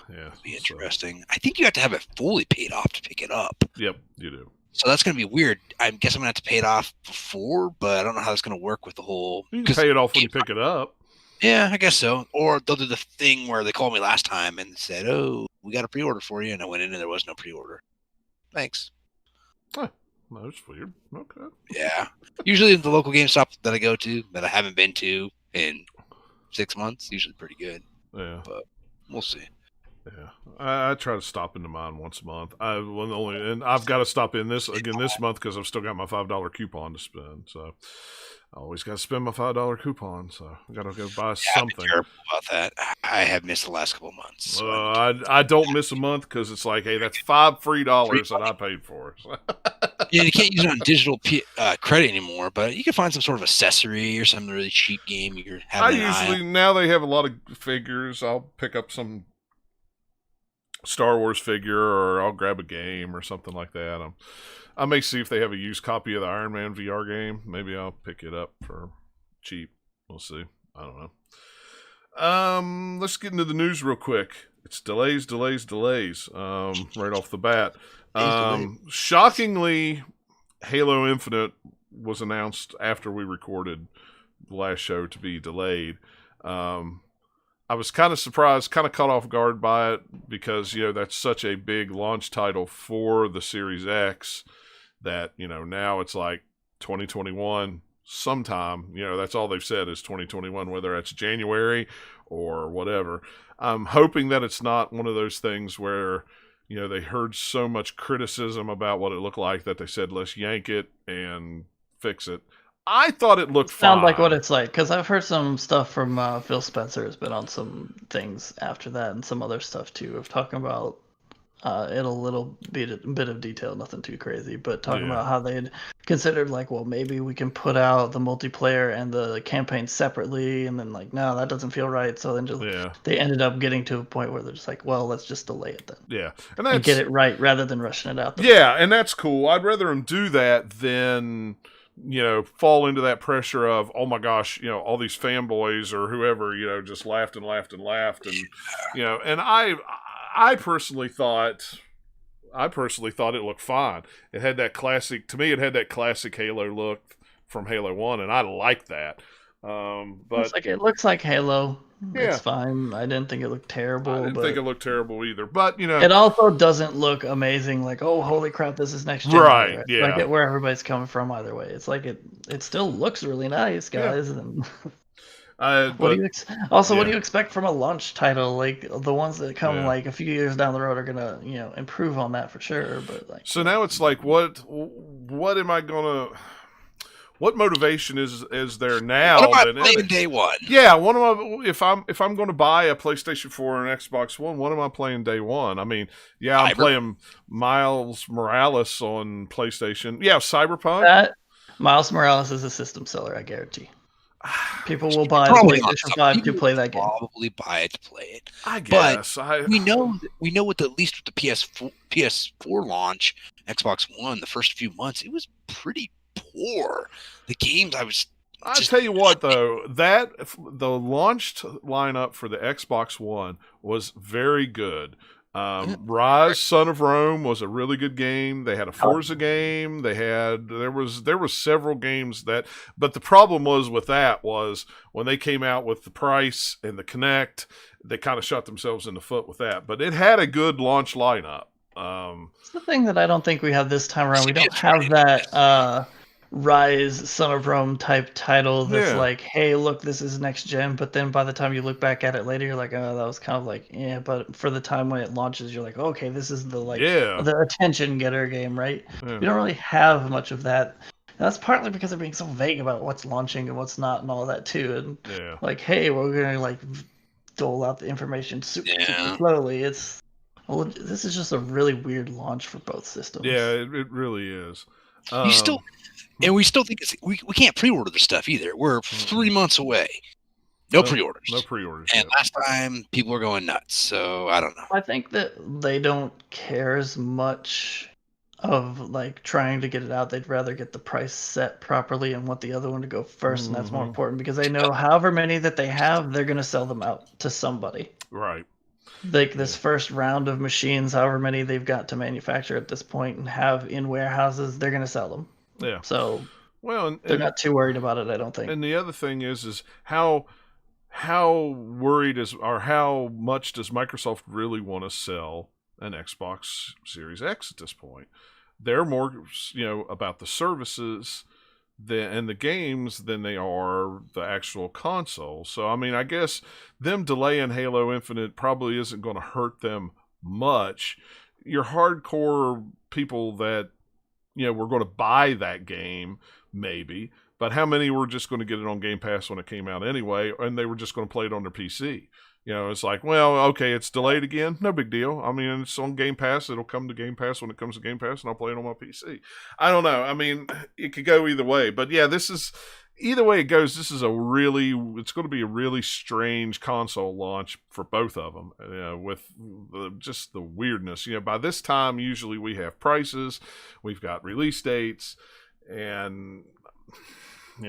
yeah, it'll be interesting. I think you have to have it fully paid off to pick it up. Yep, you do. So that's going to be weird. I guess I'm going to have to pay it off before, but I don't know how that's going to work with the whole... You can pay it off when you pick it up. Yeah, I guess so. Or they'll do the thing where they called me last time and said, "Oh, we got a pre-order for you." And I went in and there was no pre-order. Thanks. Huh. That's weird. Okay. Yeah. Usually the local GameStop that I go to, that I haven't been to in 6 months, usually pretty good. Yeah. But we'll see. Yeah, I try to stop into mine once a month. And I've got to stop in this month because I've still got my $5 coupon to spend. So I always got to spend my $5 coupon. So I got to go buy something. I'm terrible about that. I have missed the last couple of months. So I don't miss a month because it's like, hey, that's $5 free that I paid for. Yeah, you can't use it on digital credit anymore, but you can find some sort of accessory or some really cheap game you're having. Now they have a lot of figures. I'll pick up some Star Wars figure, or I'll grab a game or something like that. I may see if they have a used copy of the Iron Man VR game. Maybe I'll pick it up for cheap. We'll see. I don't know. Let's get into the news real quick. It's delays. Right off the bat. Shockingly, Halo Infinite was announced after we recorded the last show to be delayed. I was kind of surprised, kind of caught off guard by it because, that's such a big launch title for the Series X that, now it's like 2021 sometime. That's all they've said is 2021, whether it's January or whatever. I'm hoping that it's not one of those things where, they heard so much criticism about what it looked like that they said, let's yank it and fix it. I thought it looked fine. Sound like what it's like, because I've heard some stuff from Phil Spencer has been on some things after that, and some other stuff too, of talking about in a little bit of detail, nothing too crazy, but talking about how they'd considered like, well, maybe we can put out the multiplayer and the campaign separately, and then like, no, that doesn't feel right. So then they ended up getting to a point where they're just like, well, let's just delay it then. Yeah, and get it right rather than rushing it out. And that's cool. I'd rather them do that than fall into that pressure of, oh my gosh, all these fanboys or whoever, just laughed and and I personally thought it looked fine. It had that classic Halo look from Halo 1, and I like that. But it looks like Halo. It's fine. I didn't think it looked terrible. I didn't think it looked terrible either. But it also doesn't look amazing. Like, oh, holy crap, this is next gen. Right? Yeah. Like where everybody's coming from. Either way, it's like it still looks really nice, guys. And what do you expect from a launch title? Like the ones that come like a few years down the road are gonna improve on that for sure. But like, so now it's like, what am I gonna? What motivation is there now? What am I playing day one? Yeah, if I'm going to buy a PlayStation 4 and Xbox One, what am I playing day one? I mean, I'm playing Miles Morales on PlayStation. Yeah, Cyberpunk. Miles Morales is a system seller, I guarantee. People will buy PlayStation 5 to play that game. Probably buy it to play it. I guess. But we know at least with the PS4 launch, Xbox One, the first few months, it was pretty poor. The games I'll tell you what though, the launched lineup for the Xbox One was very good. Rise Son of Rome was a really good game. They had a Forza game. There was several games but the problem with that was when they came out with the price and the Kinect, they kind of shot themselves in the foot with that. But it had a good launch lineup. It's the thing that I don't think we have this time around. We don't have that Rise Son of Rome type title that's like, hey, look, this is next gen, but then by the time you look back at it later, you're like, oh, that was kind of like, but for the time when it launches, you're like, okay, this is the attention getter game, right? We don't really have much of that. And that's partly because they're being so vague about what's launching and what's not and all that too. And like, hey, we're gonna like dole out the information super slowly. This is just a really weird launch for both systems. Yeah, it really is. You still, and we still think we can't pre-order the stuff either. We're 3 months away. No pre-orders. No pre-orders. And last time people were going nuts, so I don't know. I think that they don't care as much of like trying to get it out. They'd rather get the price set properly and want the other one to go first, and that's more important because they know however many that they have, they're going to sell them out to somebody. Right. Like this first round of machines, however many they've got to manufacture at this point and have in warehouses, they're going to sell them. Yeah. So well, they're not too worried about it, I don't think. And the other thing is how worried or how much does Microsoft really want to sell an Xbox Series X at this point? They're more, about the services and the games than they are the actual console. So, I mean, I guess them delaying Halo Infinite probably isn't going to hurt them much. Your hardcore people that, were going to buy that game, maybe. But how many were just going to get it on Game Pass when it came out anyway, and they were just going to play it on their PC? It's like, well, okay, it's delayed again. No big deal. I mean, it's on Game Pass. It'll come to Game Pass when it comes to Game Pass, and I'll play it on my PC. I don't know. I mean, it could go either way. But yeah, either way it goes, it's going to be a really strange console launch for both of them, with just the weirdness. By this time, usually we have prices, we've got release dates, and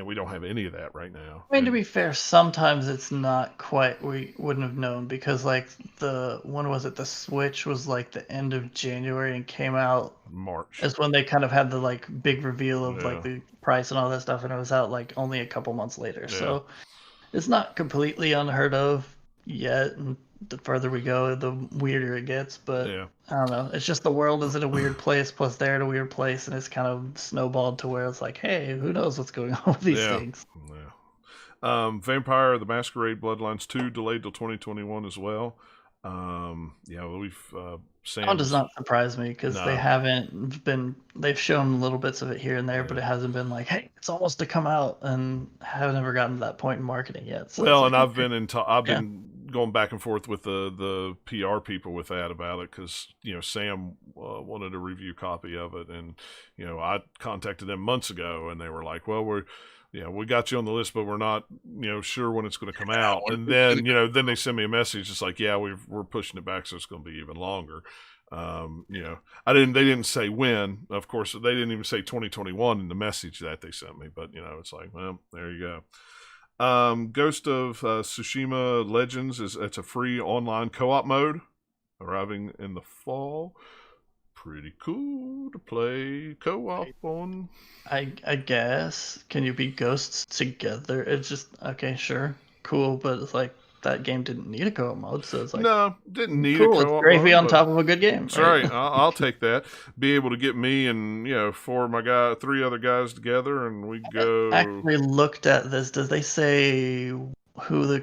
we don't have any of that right now. I mean, to be fair, sometimes it's not quite. We wouldn't have known because, like, the Switch was like the end of January and came out March. Is when they kind of had the like big reveal of like the price and all that stuff, and it was out like only a couple months later. Yeah. So it's not completely unheard of yet. And the further we go, the weirder it gets. But I don't know. It's just the world is in a weird place, plus they're in a weird place, and it's kind of snowballed to where it's like, hey, who knows what's going on with these things. Yeah. Vampire the Masquerade Bloodlines 2 delayed till 2021 as well. We've Sam does not surprise me because they've shown little bits of it here and there, but it hasn't been like, hey, it's almost to come out, and haven't ever gotten to that point in marketing yet. So and I've been going back and forth with the PR people with that about it because Sam wanted a review copy of it, and I contacted them months ago, and they were like, well, we got you on the list, but we're not, sure when it's going to come out. And then, then they send me a message. It's like, we're pushing it back, so it's going to be even longer. They didn't say when. Of course, they didn't even say 2021 in the message that they sent me. But it's like, well, there you go. Ghost of Tsushima Legends it's a free online co-op mode arriving in the fall. Pretty cool to play co-op on. I guess. Can you be ghosts together? It's just okay, sure, cool, but it's like that game didn't need a co-op mode, so it's like no, didn't need a co-op it's gravy mode, on top of a good game. That's right. I'll take that. Be able to get me and 3 other guys together, and we go. I actually looked at this. Does they say who the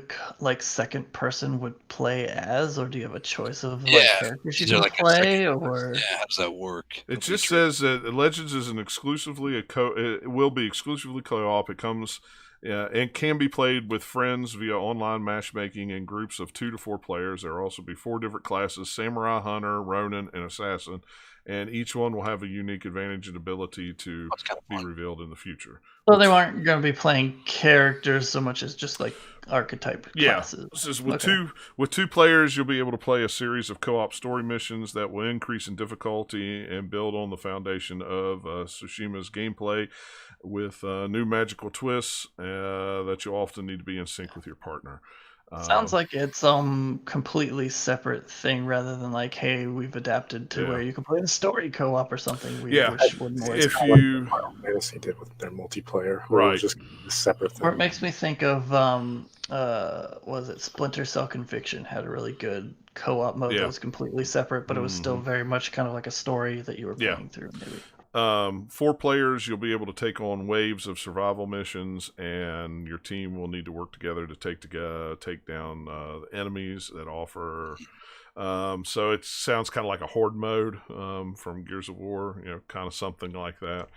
second person would play as, or do you have a choice of characters you can play, or how does that work? It just says that Legends is it will be exclusively co-op. It comes and can be played with friends via online matchmaking in groups of 2 to 4 players. There will also be 4 different classes: Samurai, Hunter, Ronin, and Assassin, and each one will have a unique advantage and ability to be revealed in the future. So they weren't going to be playing characters so much as just like archetype classes. This is with two players, you'll be able to play a series of co-op story missions that will increase in difficulty and build on the foundation of Tsushima's gameplay with new magical twists that you'll often need to be in sync with your partner. Sounds like it's completely separate thing rather than like, hey, we've adapted to where you can play the story co-op or something. If you Final Fantasy did with their multiplayer, right, just a separate thing. Or it makes me think of was it Splinter Cell Conviction had a really good co-op mode that was completely separate, but it was still very much kind of like a story that you were playing through. Maybe. 4 players, you'll be able to take on waves of survival missions, and your team will need to work together to take down enemies that offer. So it sounds kind of like a horde mode from Gears of War, kind of something like that.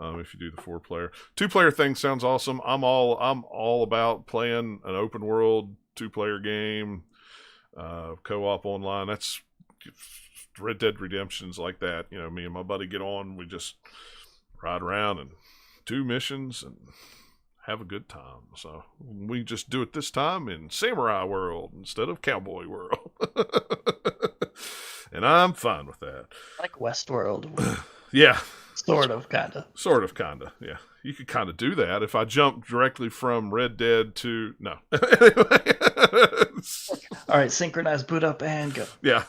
If you do the 4-player, 2-player thing sounds awesome. I'm all about playing an open world 2-player game, co-op online. That's Red Dead Redemption's like that. Me and my buddy get on, we just ride around and do missions and have a good time. So we just do it this time in Samurai World instead of Cowboy World. And I'm fine with that. Like Westworld. Yeah. Sort of, kind of. Sort of, kind of, yeah. You could kind of do that if I jump directly from Red Dead to... No. All right, synchronize, boot up, and go. Yeah.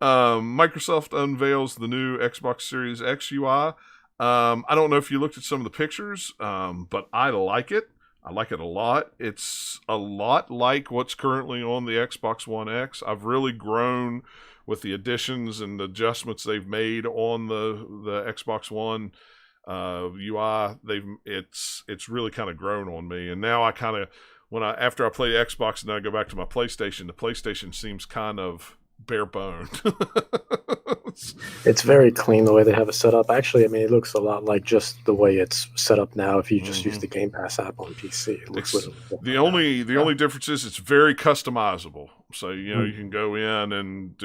Microsoft unveils the new Xbox Series X UI. I don't know if you looked at some of the pictures, but I like it. I like it a lot. It's a lot like what's currently on the Xbox One X. I've really grown with the additions and adjustments they've made on the Xbox One UI. It's really kind of grown on me. And now I kind of, after I play Xbox and then I go back to my PlayStation, the PlayStation seems kind of bare boned. It's very clean the way they have it set up. Actually, I mean, it looks a lot like just the way it's set up now. If you just use the Game Pass app on PC, it looks the only difference is it's very customizable. So you can go in and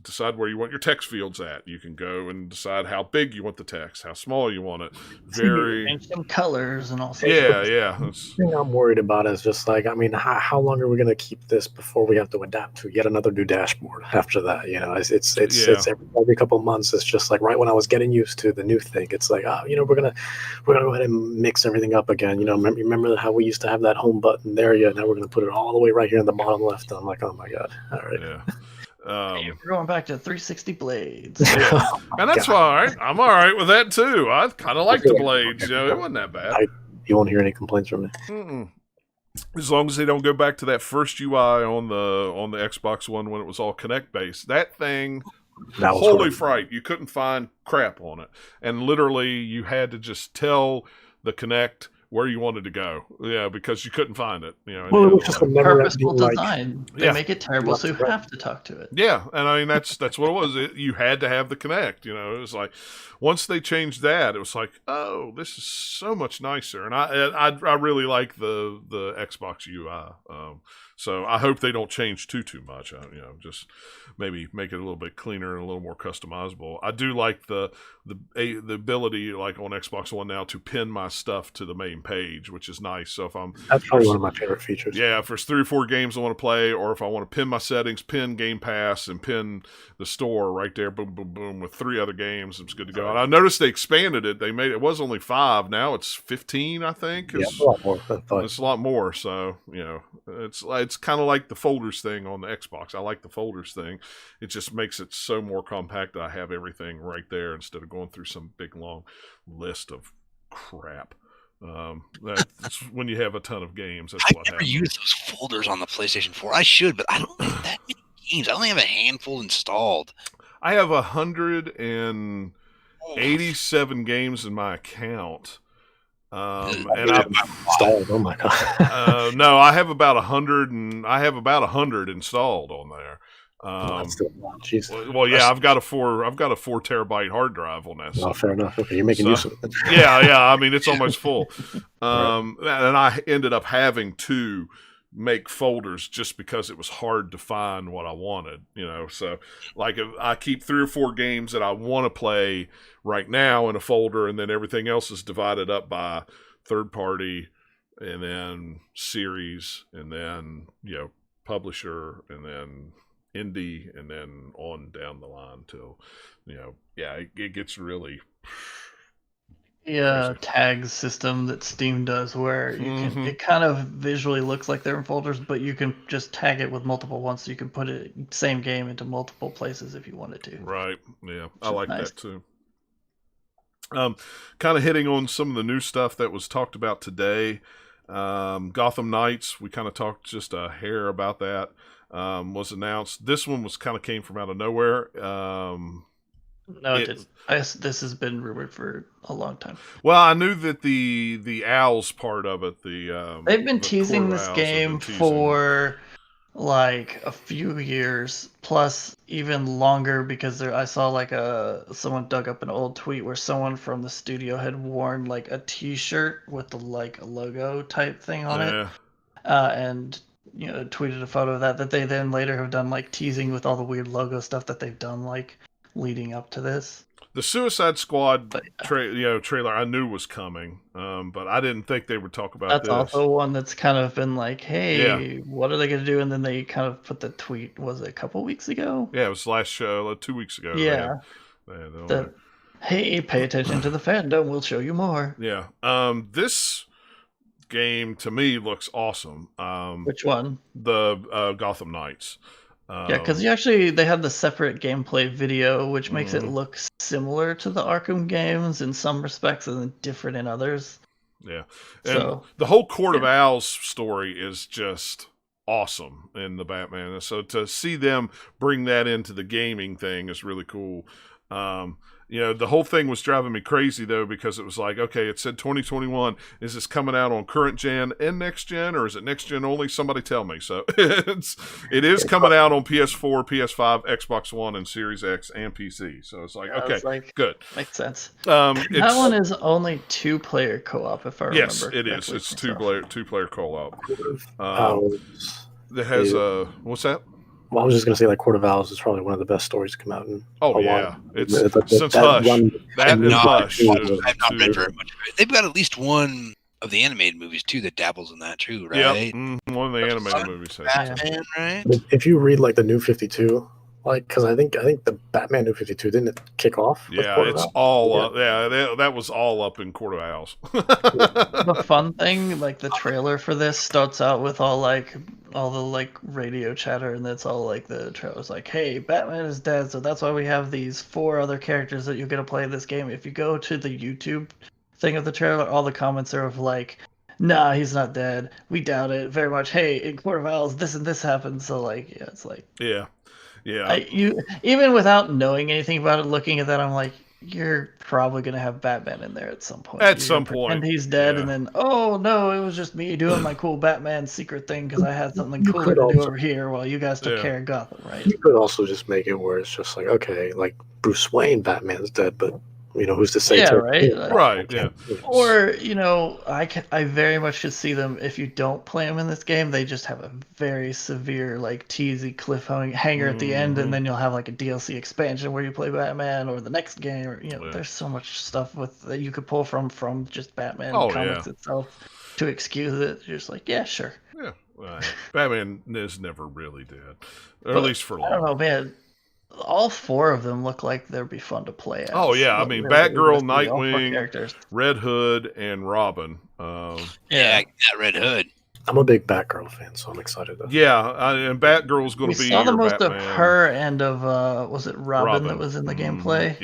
decide where you want your text fields at. You can go and decide how big you want the text, how small you want it. And some colors and all sorts. Yeah. The thing I'm worried about is just like, I mean, how long are we going to keep this before we have to adapt to yet another new dashboard after that? It's every couple of months. It's just like right when I was getting used to the new thing, it's like, we're gonna go ahead and mix everything up again. Remember how we used to have that home button there? Yeah, now we're gonna put it all the way right here in the bottom left. And I'm like, oh my god! All right. Yeah. We're going back to 360 blades. And that's all right. I'm all right with that too. I kind of like the blades. It wasn't that bad. You won't hear any complaints from me. Mm-mm. As long as they don't go back to that first UI on the Xbox One when it was all Kinect based. That thing, holy fright! You couldn't find crap on it, and literally you had to just tell the Kinect where you wanted to go. Yeah, because you couldn't find it. Well, it was just a purposeful design. They make it terrible, so you have to talk to it. Yeah, and I mean that's what it was. You had to have the Kinect. It was like once they changed that, it was like, oh, this is so much nicer. And I really like the Xbox UI. So I hope they don't change too much. Just maybe make it a little bit cleaner and a little more customizable. I do like the ability, like on Xbox One now, to pin my stuff to the main page, which is nice. So that's probably one of my favorite features. Yeah, if there's 3 or 4 games I want to play, or if I want to pin my settings, pin Game Pass, and pin the store right there, boom, boom, boom, with 3 other games, it's good to go. And I noticed they expanded it. It was only 5, now it's 15, I think. It's a lot more. It's a lot more. So it's kind of like the folders thing on the Xbox. I like the folders thing. It just makes it so more compact that I have everything right there instead of going through some big long list of crap. That's when you have a ton of games. That's I've never used those folders on the PlayStation 4. I should, but I don't have that many games. I only have a handful installed. I have 187 games in my account. And I've installed. Oh my god! No, I have about 100, and I have about 100 installed on there. Well, yeah, I've got a 4 terabyte hard drive on that. Oh, fair enough. Okay, you're making use of it. Yeah. I mean, it's almost full. And I ended up having to make folders just because it was hard to find what I wanted. So like I keep 3 or 4 games that I want to play right now in a folder, and then everything else is divided up by third party, and then series, and then publisher, and then indie, and then on down the line till it gets really crazy. Tag system that Steam does, where you can, it kind of visually looks like they're in folders, but you can just tag it with multiple ones, so you can put it same game into multiple places if you wanted to. Right. Yeah, I like that too. Kind of hitting on some of the new stuff that was talked about today. Gotham Knights, we kind of talked just a hair about that. Was announced. This one came from out of nowhere. No, it didn't. This has been rumored for a long time. Well, I knew that the owls part of it, they've been teasing this game for like a few years, plus even longer, because I saw like someone dug up an old tweet where someone from the studio had worn like a T-shirt with a logo type thing on it, and tweeted a photo of that they then later have done like teasing with all the weird logo stuff that they've done like leading up to this. the Suicide Squad trailer I knew was coming, but I didn't think they would talk about that's this. Also one that's kind of been like, hey, what are they going to do? And then they kind of put the tweet, was it a couple weeks ago? Yeah, it was last show, 2 weeks ago. Yeah. Hey, pay attention to the fandom. We'll show you more. Yeah. This game to me looks awesome. Which one? The Gotham Knights. Yeah, because they had the separate gameplay video, which makes it look similar to the Arkham games in some respects and then different in others. Yeah. And the whole Court of Owls story is just awesome in the Batman. And so to see them bring that into the gaming thing is really cool. The whole thing was driving me crazy, though, because it was like, okay, it said 2021. Is this coming out on current gen and next gen, or is it next gen only? Somebody tell me. So it is coming out on PS4, PS5, Xbox One, and Series X and PC. So it's like, okay, good. Makes sense. That one is only 2-player co-op, if I remember. Yes, it is. It's two-player co-op. That has what's that? Well, I was just going to say, like, Court of Owls is probably one of the best stories to come out in a while. Yeah. It's since Hush. That and Hush. I've not read very much of it. They've got at least one of the animated movies, too, that dabbles in that, too, right? Yeah, one of the animated movies. Batman, right? If you read, like, the New 52, like, because I think the Batman New 52 didn't kick off. Yeah, it's all up. Yeah, that was all up in Court of Owls. The fun thing, like the trailer for this starts out with all the radio chatter, and that's all like the trailer's like, hey, Batman is dead, so that's why we have these 4 other characters that you're gonna play this game. If you go to the YouTube thing of the trailer, all the comments are of like, nah, he's not dead. We doubt it very much. Hey, in Court of Owls, this and this happened. So it's like you even without knowing anything about it, looking at that, I'm like, you're probably gonna have Batman in there at some point. And he's dead, and then oh no, it was just me doing my cool Batman secret thing because I had something cooler to do over here while you guys took care of Gotham, right? You could also just make it where it's just like, okay, like Bruce Wayne, Batman's dead, but who's to say? Yeah, right. Right. Yeah. Or I very much could see them, if you don't play them in this game, they just have a very severe teasy cliffhanger at the end, and then you'll have like a DLC expansion where you play Batman, or the next game, or there's so much stuff that you could pull from just Batman comics itself to excuse it. You're just like, yeah, sure. Yeah. Batman is never really dead, or at least for long. I don't know, man. All 4 of them look like they'd be fun to play as. Oh yeah, I mean, Batgirl, Nightwing, Red Hood, and Robin. That Red Hood. I'm a big Batgirl fan, so I'm excited. And Batgirl's going to be. We saw the most Batman. Of her and of was it Robin that was in the gameplay?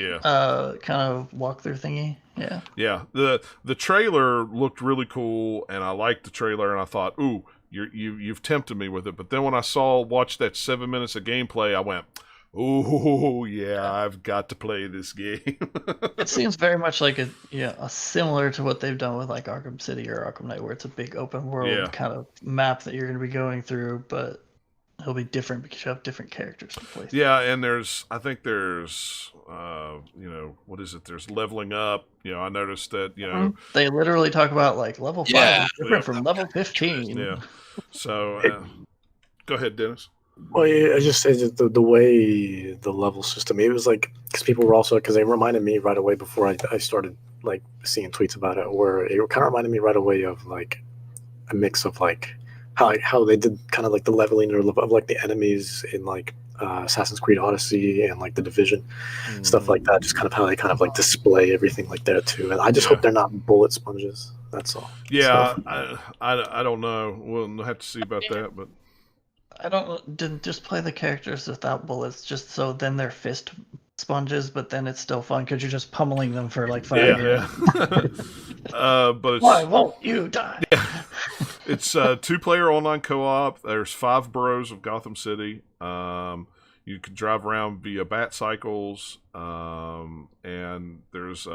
Kind of walkthrough thingy. Yeah. Yeah. The trailer looked really cool, and I liked the trailer, and I thought, ooh, you've tempted me with it. But then when I watched that 7 minutes of gameplay, I went, oh yeah, I've got to play this game. It seems very much like a similar to what they've done with like Arkham City or Arkham Knight, where it's a big open world kind of map that you're going to be going through, but it'll be different because you have different characters to play. Yeah, and I think there's what is it? There's leveling up. I noticed that they literally talk about like level 5 is different from level 15. Yeah. So go ahead, Dennis. Well, I just say that the way the level system, it was like, because people were also, because they reminded me right away before I started like seeing tweets about it, where it kind of reminded me right away of like a mix of like how they did kind of like the leveling of like the enemies in like Assassin's Creed Odyssey and like the Division, stuff like that. Just kind of how they kind of like display everything like that too. And I just hope they're not bullet sponges. That's all. Yeah, I don't know. We'll have to see about that, but. Didn't just play the characters without bullets, just so then they're fist sponges, but then it's still fun because you're just pummeling them for like 5 years. But it's, why won't you die? Yeah. It's 2-player online co-op. There's 5 boroughs of Gotham City. You can drive around via bat cycles, and there's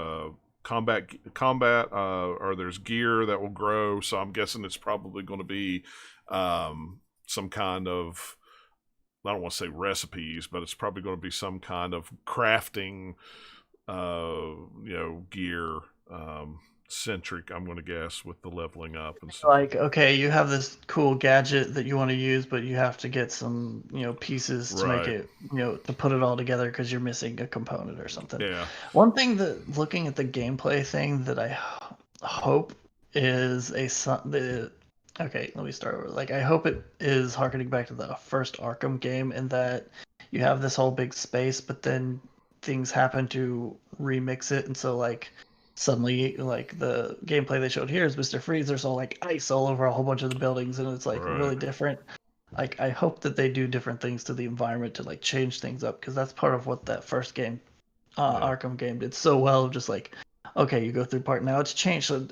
combat, or there's gear that will grow. So I'm guessing it's probably going to be some kind of, I don't want to say recipes, but it's probably going to be some kind of crafting, gear. centric, I'm going to guess, with the leveling up and stuff. Like, okay, you have this cool gadget that you want to use, but you have to get some, pieces to make it, to put it all together because you're missing a component or something. Yeah. One thing that, looking at the gameplay thing, that I hope is okay, let me start over. Like, I hope it is harkening back to the first Arkham game, in that you have this whole big space, but then things happen to remix it, and so like suddenly, like, the gameplay they showed here is Mr. Freeze, there's all like ice all over a whole bunch of the buildings, and it's like really different. Like, I hope that they do different things to the environment to like change things up, because that's part of what that first game, Arkham game, did so well. Just like, okay, you go through part, now it's changed. So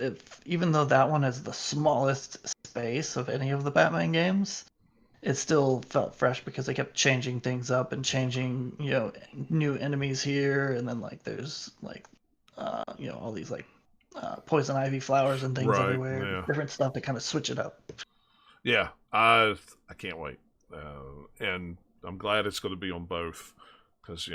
even though that one has the smallest space of any of the Batman games, it still felt fresh because they kept changing things up and changing, new enemies here, and then like there's like, all these like poison ivy flowers and things everywhere, different stuff to kind of switch it up. Yeah, I can't wait, and I'm glad it's going to be on both, because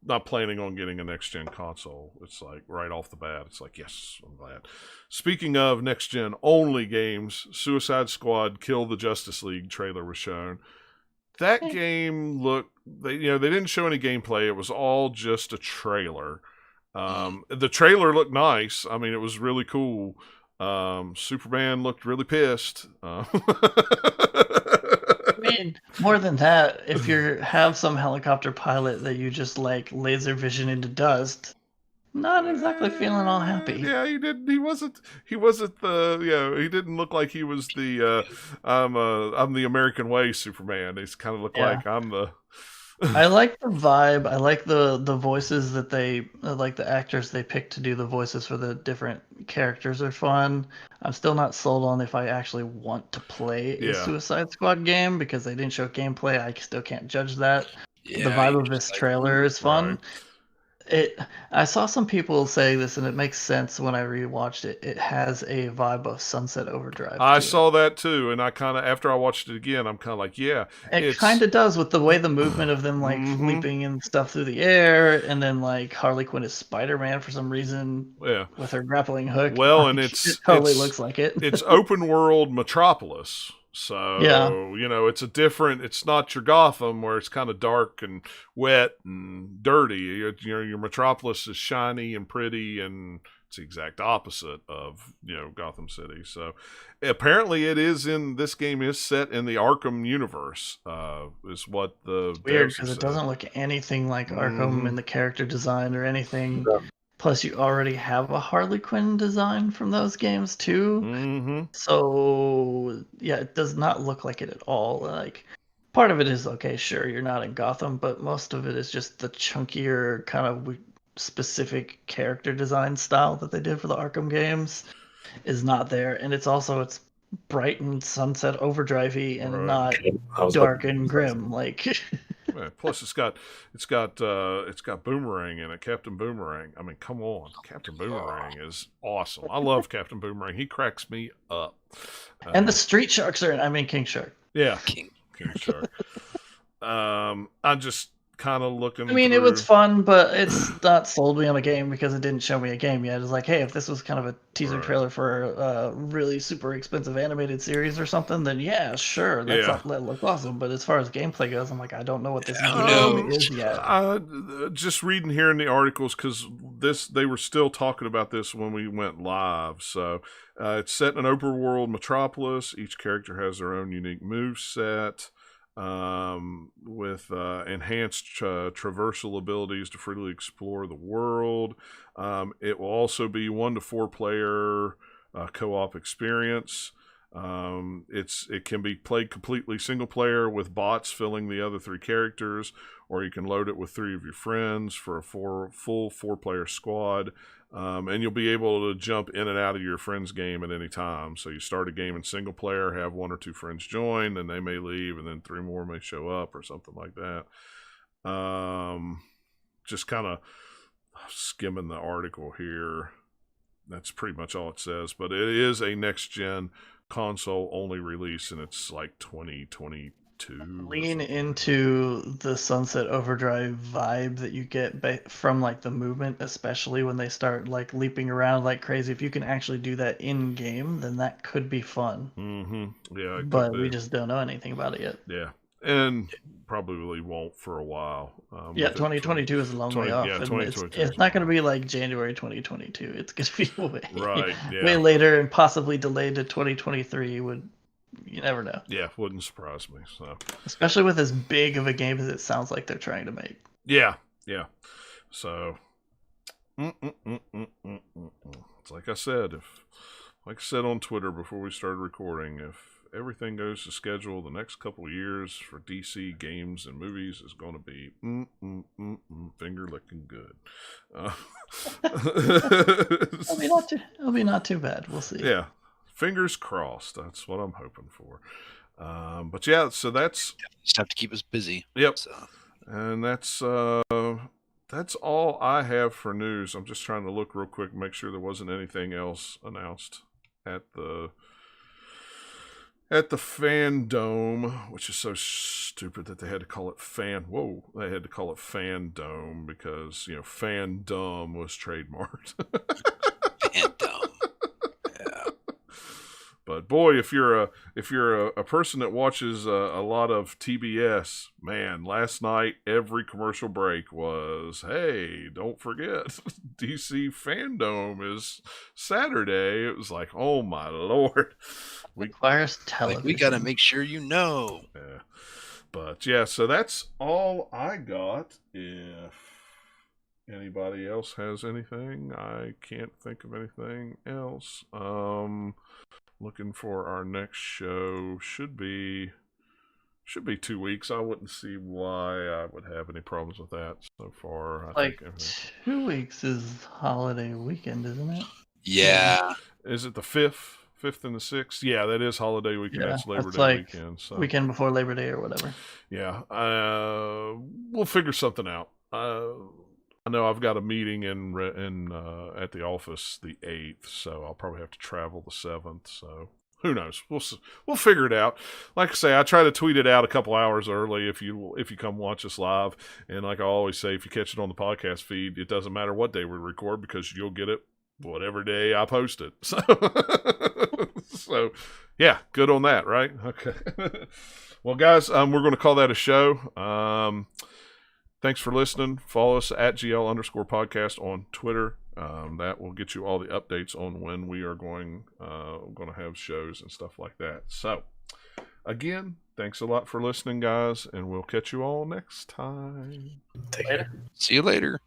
not planning on getting a next gen console. It's like right off the bat, it's like, yes, I'm glad. Speaking of next gen only games, Suicide Squad Kill the Justice League trailer was shown. That game looked, they didn't show any gameplay. It was all just a trailer. The trailer looked nice. I mean, it was really cool. Superman looked really pissed. I mean, more than that, if you have some helicopter pilot that you just like laser vision into dust, not exactly feeling all happy. Yeah, he didn't. He wasn't the. He didn't look like he was the. I'm the American way Superman. He's kind of looked like I'm the. I like the vibe. I like the voices that they like, the actors they picked to do the voices for the different characters are fun. I'm still not sold on if I actually want to play a Suicide Squad game, because they didn't show gameplay. I still can't judge that. The vibe of this trailer is fun. I saw some people say this, and it makes sense when I rewatched it. It has a vibe of Sunset Overdrive. I saw that too, and I kind of, after I watched it again, I'm kind of like, yeah. It kind of does, with the way the movement of them like leaping and stuff through the air, and then like Harley Quinn is Spider-Man for some reason. Yeah. With her grappling hook. Well, and it totally looks like it. It's open world Metropolis. So, it's it's not your Gotham where it's kind of dark and wet and dirty. Your Metropolis is shiny and pretty, and it's the exact opposite of, Gotham City. So, apparently this game is set in the Arkham universe, is what the... It's weird, because it doesn't look anything like Arkham in the character design or anything. Yeah. Plus, you already have a Harley Quinn design from those games, too. Mm-hmm. So, yeah, it does not look like it at all. Like, part of it is, okay, sure, you're not in Gotham, but most of it is just the chunkier, kind of specific character design style that they did for the Arkham games is not there. And it's bright and Sunset Overdrive-y and not dark and grim. Like... Plus, it's got Boomerang in it, Captain Boomerang. I mean, come on, Captain Boomerang is awesome. I love Captain Boomerang. He cracks me up. And the Street Sharks are King Shark. Yeah, King Shark. I'm just kind of looking. I mean, it was fun, but it's not sold me on a game because it didn't show me a game yet. It's like, hey, if this was kind of a teaser trailer for a really super expensive animated series or something, then yeah, sure, that looks awesome. But as far as gameplay goes, I'm like, I don't know what this game is yet. Just reading here in the articles, because they were still talking about this when we went live. So it's set in an open world metropolis. Each character has their own unique move set. With enhanced traversal abilities to freely explore the world. It will also be 1 to 4 player co-op experience. It can be played completely single player with bots filling the other 3 characters, or you can load it with 3 of your friends for a full 4-player squad. And you'll be able to jump in and out of your friend's game at any time. So you start a game in single player, have 1 or 2 friends join, then they may leave, and then 3 more may show up or something like that. Just kind of skimming the article here. That's pretty much all it says. But it is a next-gen console-only release, and it's like 2022 2. Lean into the Sunset Overdrive vibe that you get from like the movement, especially when they start like leaping around like crazy. If you can actually do that in game, then that could be fun. Mm-hmm. Yeah, but we just don't know anything about it yet. Yeah, and probably won't for a while. 2022 is a long way off. Yeah, it's not going to be like January 2022. It's going to be way later and possibly delayed to 2023. You never know. Yeah, wouldn't surprise me. So, especially with as big of a game as it sounds like they're trying to make. Yeah. So, it's like I said, on Twitter before we started recording, if everything goes to schedule, the next couple of years for DC games and movies is going to be finger licking good. It'll be not too bad. We'll see. Yeah. Fingers crossed. That's what I'm hoping for. But yeah, so that's just have to keep us busy. Yep. So. And that's all I have for news. I'm just trying to look real quick, make sure there wasn't anything else announced at the Fandome, which is so stupid that they had to call it they had to call it Fandome because Fandom was trademarked. Fandom. But boy, if you're a person that watches a lot of TBS, man, last night every commercial break was, hey, don't forget, DC Fandome is Saturday. It was like, oh my Lord, requires television. We got to make sure you know. Yeah, but yeah, so that's all I got. If anybody else has anything, I can't think of anything else. Looking for our next show. Should be 2 weeks. I wouldn't see why I would have any problems with that so far. I think 2 weeks is holiday weekend, isn't it? Yeah. Is it the 5th and the 6th? Yeah, that is holiday weekend. That's Labor Day weekend. So. Weekend before Labor Day or whatever. Yeah. We'll figure something out. I know I've got a meeting in at the office the 8th, so I'll probably have to travel the 7th. So who knows? We'll figure it out. Like I say, I try to tweet it out a couple hours early if you come watch us live. And like I always say, if you catch it on the podcast feed, it doesn't matter what day we record because you'll get it whatever day I post it. So yeah, good on that, right? Okay. Well, guys, we're going to call that a show. Thanks for listening. Follow us at GL_podcast on Twitter. That will get you all the updates on when we are going to have shows and stuff like that. So, again, thanks a lot for listening, guys, and we'll catch you all next time. Take care. See you later.